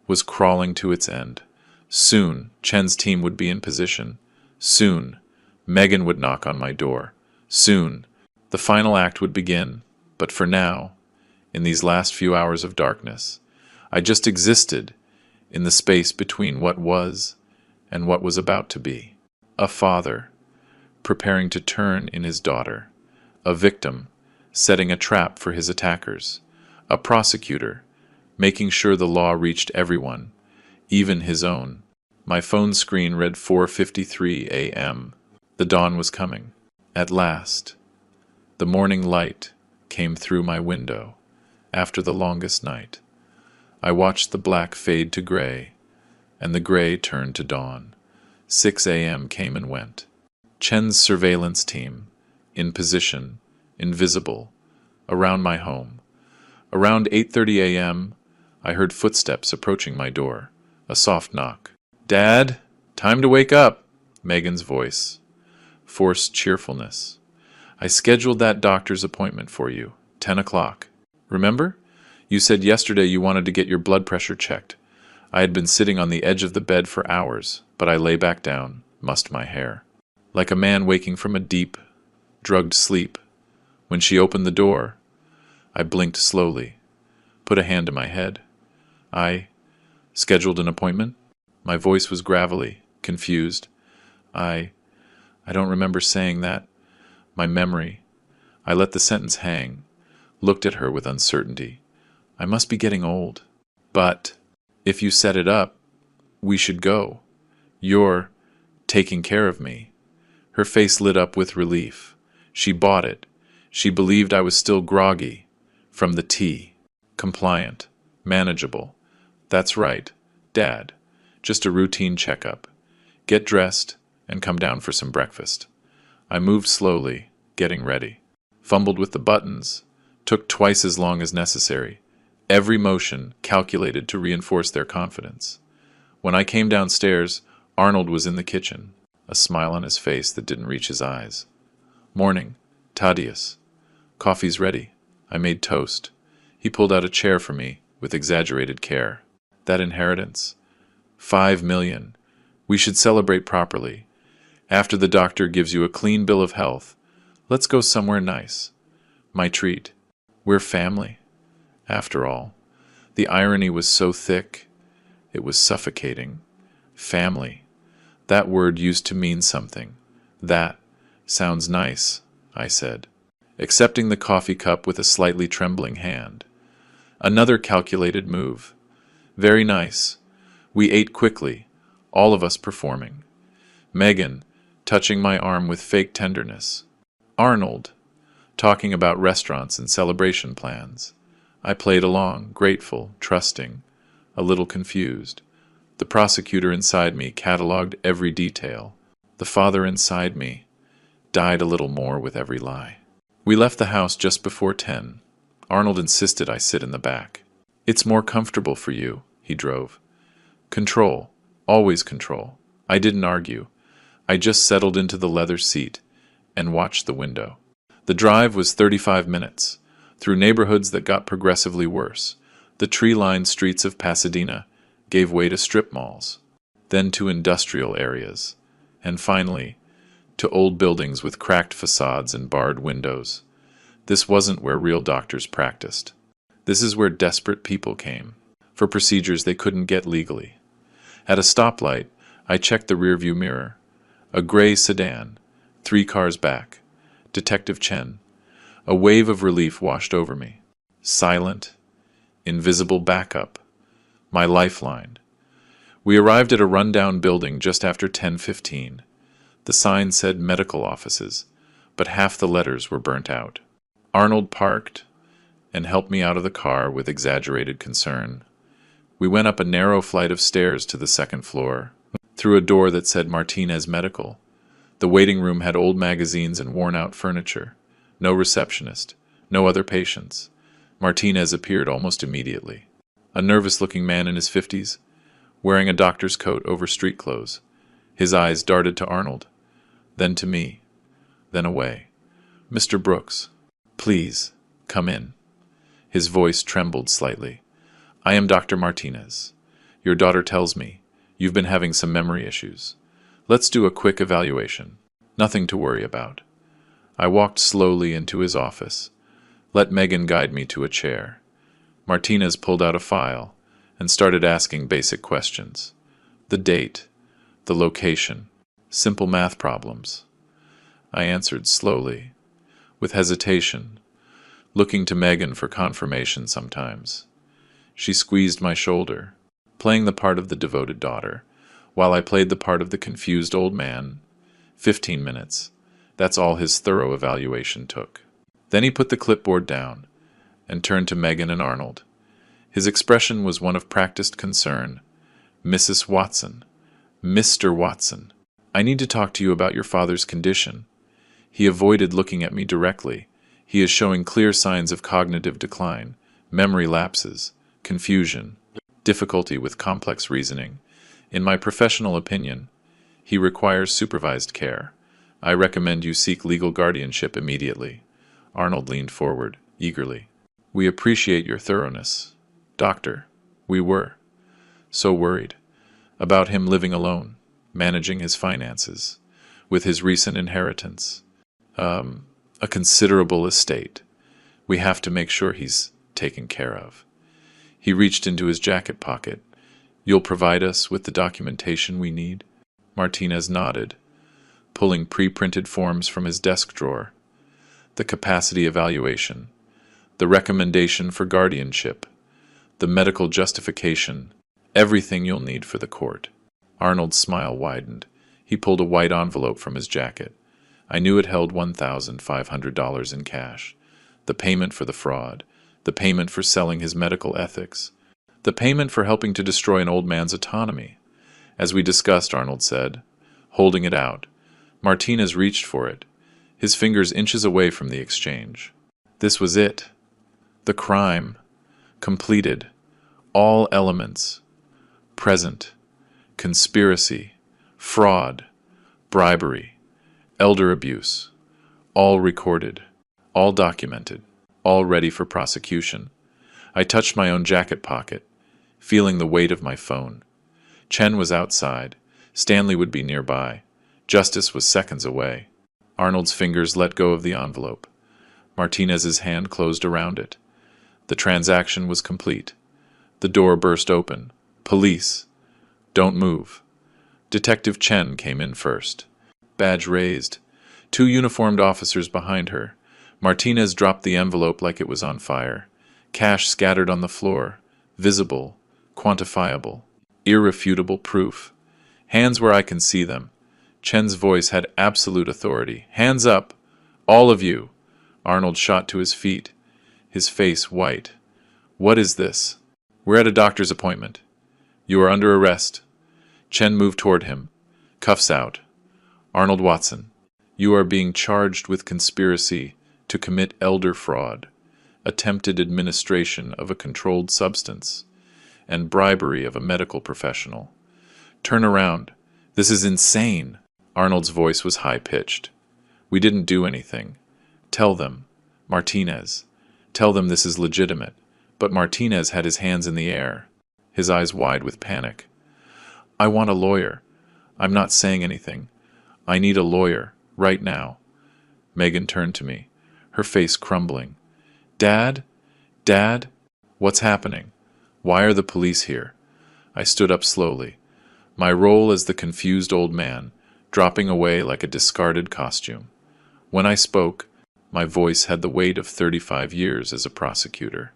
was crawling to its end. Soon, Chen's team would be in position. Soon, Megan would knock on my door. Soon, the final act would begin. But for now, in these last few hours of darkness, I just existed in the space between what was and what was about to be. A father, preparing to turn in his daughter. A victim, setting a trap for his attackers. A prosecutor, making sure the law reached everyone, even his own. My phone screen read 4:53 a.m. The dawn was coming. At last, the morning light came through my window. After the longest night, I watched the black fade to gray, and the gray turned to dawn. 6 a.m. came and went. Chen's surveillance team, in position, invisible, around my home. Around 8:30 a.m., I heard footsteps approaching my door. A soft knock. "Dad, time to wake up," Megan's voice. Forced cheerfulness. "I scheduled that doctor's appointment for you, 10 o'clock. Remember? You said yesterday you wanted to get your blood pressure checked. I had been sitting on the edge of the bed for hours, but I lay back down, mussed my hair. Like a man waking from a deep, drugged sleep. When she opened the door, I blinked slowly, put a hand to my head. I Scheduled an appointment? My voice was gravelly, confused. I don't remember saying that. My memory. I let the sentence hang, looked at her with uncertainty. I must be getting old. But if you set it up, we should go. You're taking care of me. Her face lit up with relief. She bought it. She believed I was still groggy. From the tea. Compliant. Manageable. That's right, Dad. Just a routine checkup. Get dressed and come down for some breakfast. I moved slowly, getting ready. Fumbled with the buttons. Took twice as long as necessary. Every motion calculated to reinforce their confidence. When I came downstairs, Arnold was in the kitchen, a smile on his face that didn't reach his eyes. Morning, Thaddeus. Coffee's ready. I made toast. He pulled out a chair for me with exaggerated care. That inheritance. 5 million. We should celebrate properly. After the doctor gives you a clean bill of health, let's go somewhere nice. My treat. We're family. After all, the irony was so thick, it was suffocating. Family. That word used to mean something. That sounds nice, I said, accepting the coffee cup with a slightly trembling hand. Another calculated move. Very nice. We ate quickly, all of us performing. Megan, touching my arm with fake tenderness. Arnold, talking about restaurants and celebration plans. I played along, grateful, trusting, a little confused. The prosecutor inside me catalogued every detail. The father inside me died a little more with every lie. We left the house just before 10. Arnold insisted I sit in the back. It's more comfortable for you, he drove. Control, always control. I didn't argue. I just settled into the leather seat and watched the window. The drive was 35 minutes, through neighborhoods that got progressively worse. The tree-lined streets of Pasadena gave way to strip malls, then to industrial areas, and finally, to old buildings with cracked facades and barred windows. This wasn't where real doctors practiced. This is where desperate people came, for procedures they couldn't get legally. At a stoplight, I checked the rearview mirror. A gray sedan, 3 cars back. Detective Chen. A wave of relief washed over me. Silent, invisible backup. My lifeline. We arrived at a rundown building just after 10:15. The sign said medical offices, but half the letters were burnt out. Arnold parked and helped me out of the car with exaggerated concern. We went up a narrow flight of stairs to the second floor, through a door that said Martinez Medical. The waiting room had old magazines and worn-out furniture. No receptionist, no other patients. Martinez appeared almost immediately. A nervous-looking man in his 50s, wearing a doctor's coat over street clothes. His eyes darted to Arnold, then to me, then away. Mr. Brooks, please, come in. His voice trembled slightly. I am Dr. Martinez. Your daughter tells me you've been having some memory issues. Let's do a quick evaluation. Nothing to worry about. I walked slowly into his office. Let Megan guide me to a chair. Martinez pulled out a file and started asking basic questions. The date, the location, simple math problems. I answered slowly, with hesitation, looking to Megan for confirmation sometimes. She squeezed my shoulder, playing the part of the devoted daughter, while I played the part of the confused old man. 15 minutes. That's all his thorough evaluation took. Then he put the clipboard down and turned to Megan and Arnold. His expression was one of practiced concern. Mrs. Watson, Mr. Watson, I need to talk to you about your father's condition. He avoided looking at me directly. He is showing clear signs of cognitive decline, memory lapses, confusion, difficulty with complex reasoning. In my professional opinion, he requires supervised care. I recommend you seek legal guardianship immediately. Arnold leaned forward, eagerly. We appreciate your thoroughness. Doctor, we were so worried about him living alone, managing his finances, with his recent inheritance. A considerable estate. We have to make sure he's taken care of. He reached into his jacket pocket You'll provide us with the documentation we need? Martinez nodded, pulling pre-printed forms from his desk drawer. The capacity evaluation, the recommendation for guardianship, the medical justification, everything you'll need for the court. Arnold's smile widened. He pulled a white envelope from his jacket. I knew it held $1,500 in cash. The payment for the fraud, the payment for selling his medical ethics, the payment for helping to destroy an old man's autonomy. As we discussed, Arnold said, holding it out. Martinez reached for it, his fingers inches away from the exchange. This was it. The crime. Completed. All elements. Present. Conspiracy. Fraud. Bribery. Elder abuse. All recorded. All documented. All ready for prosecution. I touched my own jacket pocket, feeling the weight of my phone. Chen was outside. Stanley would be nearby. Justice was seconds away. Arnold's fingers let go of the envelope. Martinez's hand closed around it. The transaction was complete. The door burst open. Police. Don't move. Detective Chen came in first. Badge raised. 2 uniformed officers behind her. Martinez dropped the envelope like it was on fire. Cash scattered on the floor. Visible. Quantifiable. Irrefutable proof. Hands where I can see them. Chen's voice had absolute authority. Hands up! All of you! Arnold shot to his feet, his face white. What is this? We're at a doctor's appointment. You are under arrest. Chen moved toward him. Cuffs out. Arnold Watson, you are being charged with conspiracy to commit elder fraud, attempted administration of a controlled substance, and bribery of a medical professional. Turn around. This is insane. Arnold's voice was high-pitched. We didn't do anything. Tell them. Martinez. Tell them this is legitimate. But Martinez had his hands in the air, his eyes wide with panic. I want a lawyer. I'm not saying anything. I need a lawyer, right now. Megan turned to me, her face crumbling. Dad? Dad? What's happening? Why are the police here? I stood up slowly, my role as the confused old man, dropping away like a discarded costume. When I spoke, my voice had the weight of 35 years as a prosecutor.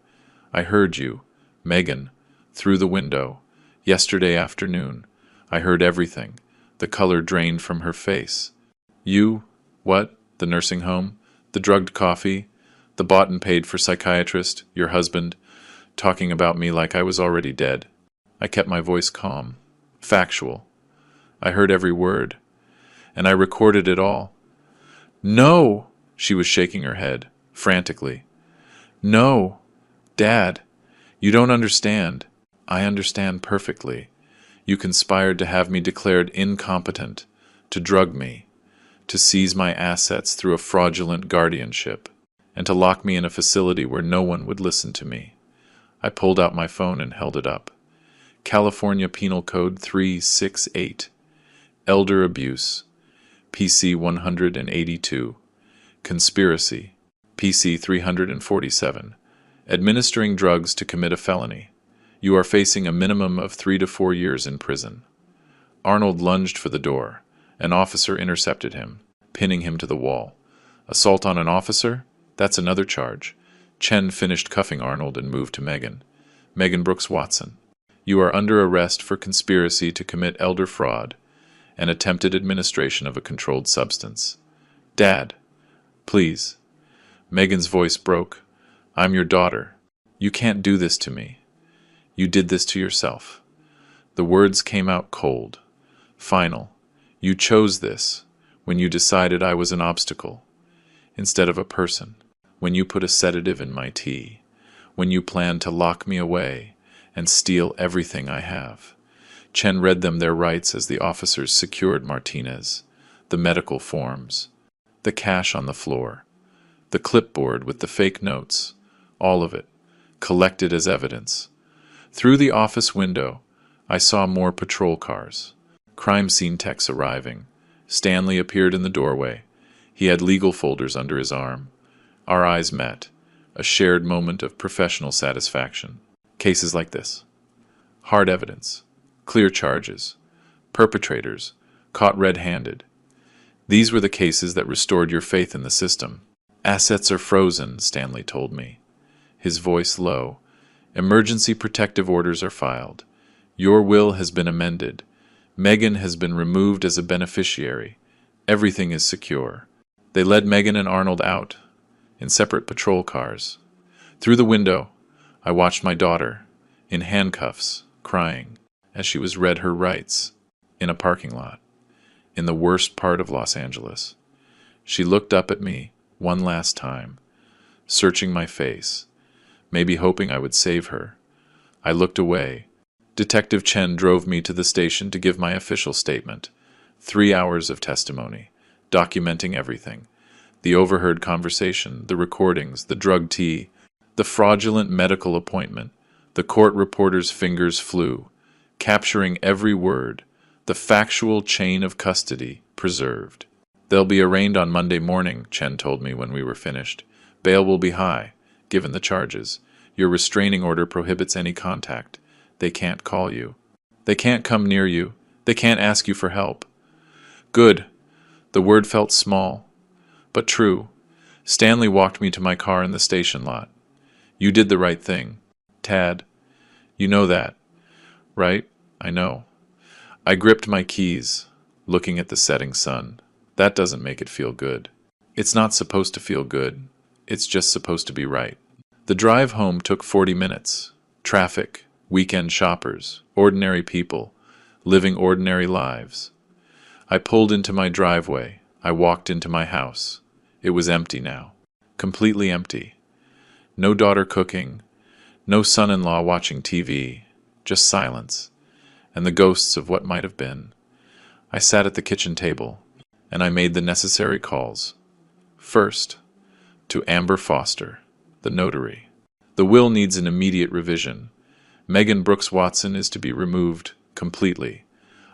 I heard you, Megan, through the window, yesterday afternoon. I heard everything. The color drained from her face. You? What? The nursing home? The drugged coffee? The bought and paid for psychiatrist? Your husband? Talking about me like I was already dead. I kept my voice calm. Factual. I heard every word. And I recorded it all. No! She was shaking her head, frantically. No! Dad! You don't understand. I understand perfectly. You conspired to have me declared incompetent, to drug me, to seize my assets through a fraudulent guardianship, and to lock me in a facility where no one would listen to me. I pulled out my phone and held it up. California Penal Code 368. Elder Abuse. PC 182. Conspiracy. PC 347. Administering drugs to commit a felony. You are facing a minimum of 3 to 4 years in prison. Arnold lunged for the door. An officer intercepted him, pinning him to the wall. Assault on an officer? That's another charge. Chen finished cuffing Arnold and moved to Megan. Megan Brooks Watson, you are under arrest for conspiracy to commit elder fraud and attempted administration of a controlled substance. Dad, please. Megan's voice broke. I'm your daughter. You can't do this to me. You did this to yourself. The words came out cold, final. You chose this when you decided I was an obstacle instead of a person, when you put a sedative in my tea, when you planned to lock me away and steal everything I have. Chen read them their rights as the officers secured Martinez, the medical forms, the cash on the floor, the clipboard with the fake notes, all of it, collected as evidence. Through the office window, I saw more patrol cars, crime scene techs arriving. Stanley appeared in the doorway. He had legal folders under his arm. Our eyes met, a shared moment of professional satisfaction. Cases like this. Hard evidence, Clear charges. Perpetrators. Caught red-handed. These were the cases that restored your faith in the system. Assets are frozen, Stanley told me, his voice low. Emergency protective orders are filed. Your will has been amended. Megan has been removed as a beneficiary. Everything is secure. They led Megan and Arnold out, in separate patrol cars. Through the window, I watched my daughter, in handcuffs, crying, as she was read her rights, in a parking lot, in the worst part of Los Angeles. She looked up at me one last time, searching my face, maybe hoping I would save her. I looked away. Detective Chen drove me to the station to give my official statement. 3 hours of testimony, documenting everything. The overheard conversation, the recordings, the drug tea, the fraudulent medical appointment. The court reporter's fingers flew, capturing every word, the factual chain of custody preserved. They'll be arraigned on Monday morning, Chen told me when we were finished. Bail will be high, given the charges. Your restraining order prohibits any contact. They can't call you. They can't come near you. They can't ask you for help. Good. The word felt small, but true. Stanley walked me to my car in the station lot. You did the right thing, Tad. You know that, right? I know. I gripped my keys, looking at the setting sun. That doesn't make it feel good. It's not supposed to feel good. It's just supposed to be right. The drive home took 40 minutes. Traffic, weekend shoppers, ordinary people, living ordinary lives. I pulled into my driveway. I walked into my house. It was empty now. Completely empty. No daughter cooking. No son-in-law watching TV. Just silence. And the ghosts of what might have been. I sat at the kitchen table, and I made the necessary calls. First, to Amber Foster, the notary. The will needs an immediate revision. Megan Brooks Watson is to be removed completely.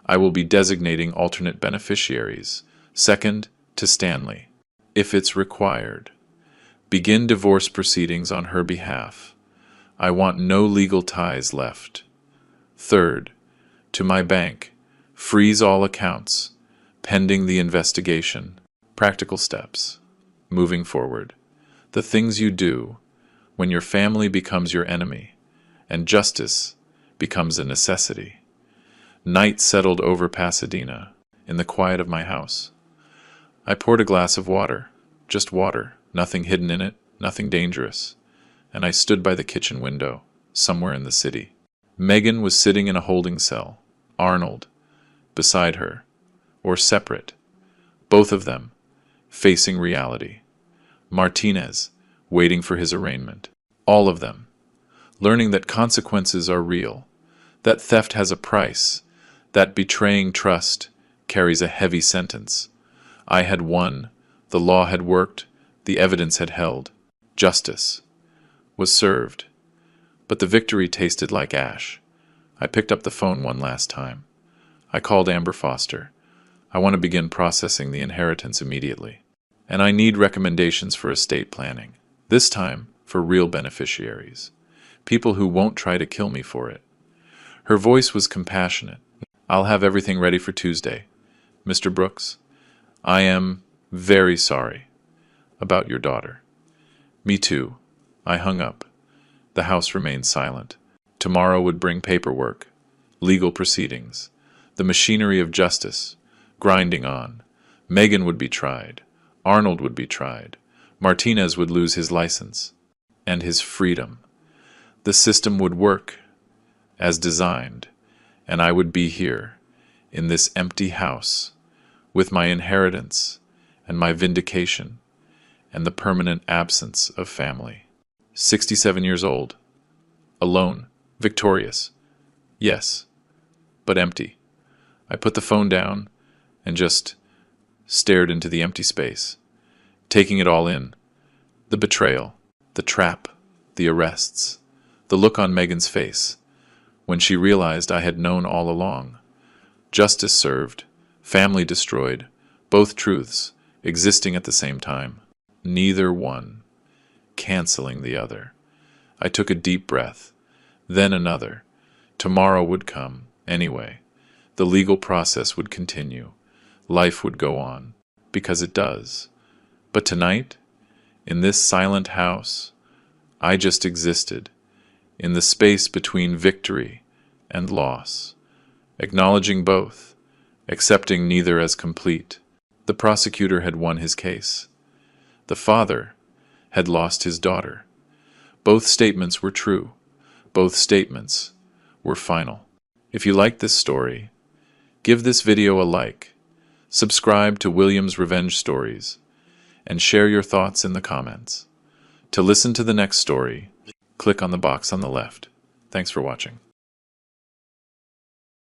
I will be designating alternate beneficiaries. Second, to Stanley, if it's required. Begin divorce proceedings on her behalf. I want no legal ties left. Third, to my bank, freeze all accounts, pending the investigation. Practical steps. Moving forward. The things you do when your family becomes your enemy, and justice becomes a necessity. Night settled over Pasadena, in the quiet of my house. I poured a glass of water, just water, nothing hidden in it, nothing dangerous, and I stood by the kitchen window, somewhere in the city. Megan was sitting in a holding cell, Arnold, beside her, or separate, both of them, facing reality. Martinez, waiting for his arraignment. All of them, learning that consequences are real, that theft has a price, that betraying trust carries a heavy sentence. I had won, the law had worked, the evidence had held. Justice was served. But the victory tasted like ash. I picked up the phone one last time. I called Amber Foster. I want to begin processing the inheritance immediately. And I need recommendations for estate planning. This time, for real beneficiaries. People who won't try to kill me for it. Her voice was compassionate. I'll have everything ready for Tuesday. Mr. Brooks, I am very sorry about your daughter. Me too. I hung up. The house remained silent. Tomorrow would bring paperwork, legal proceedings, the machinery of justice, grinding on. Megan would be tried. Arnold would be tried. Martinez would lose his license and his freedom. The system would work as designed, and I would be here, in this empty house, with my inheritance and my vindication and the permanent absence of family. 67 years old, alone, victorious, yes, but empty. I put the phone down and just stared into the empty space, taking it all in. The betrayal, the trap, the arrests, the look on Megan's face when she realized I had known all along. Justice served, family destroyed, both truths existing at the same time, neither one canceling the other. I took a deep breath, then another. Tomorrow would come, Anyway, the legal process would continue. Life would go on, because it does. But tonight, in this silent house, I just existed, in the space between victory and loss, acknowledging both, accepting neither as complete. The prosecutor had won his case. The father had lost his daughter. Both statements were true. Both statements were final. If you liked this story, give this video a like, subscribe to William's Revenge Stories, and share your thoughts in the comments. To listen to the next story, click on the box on the left. Thanks for watching.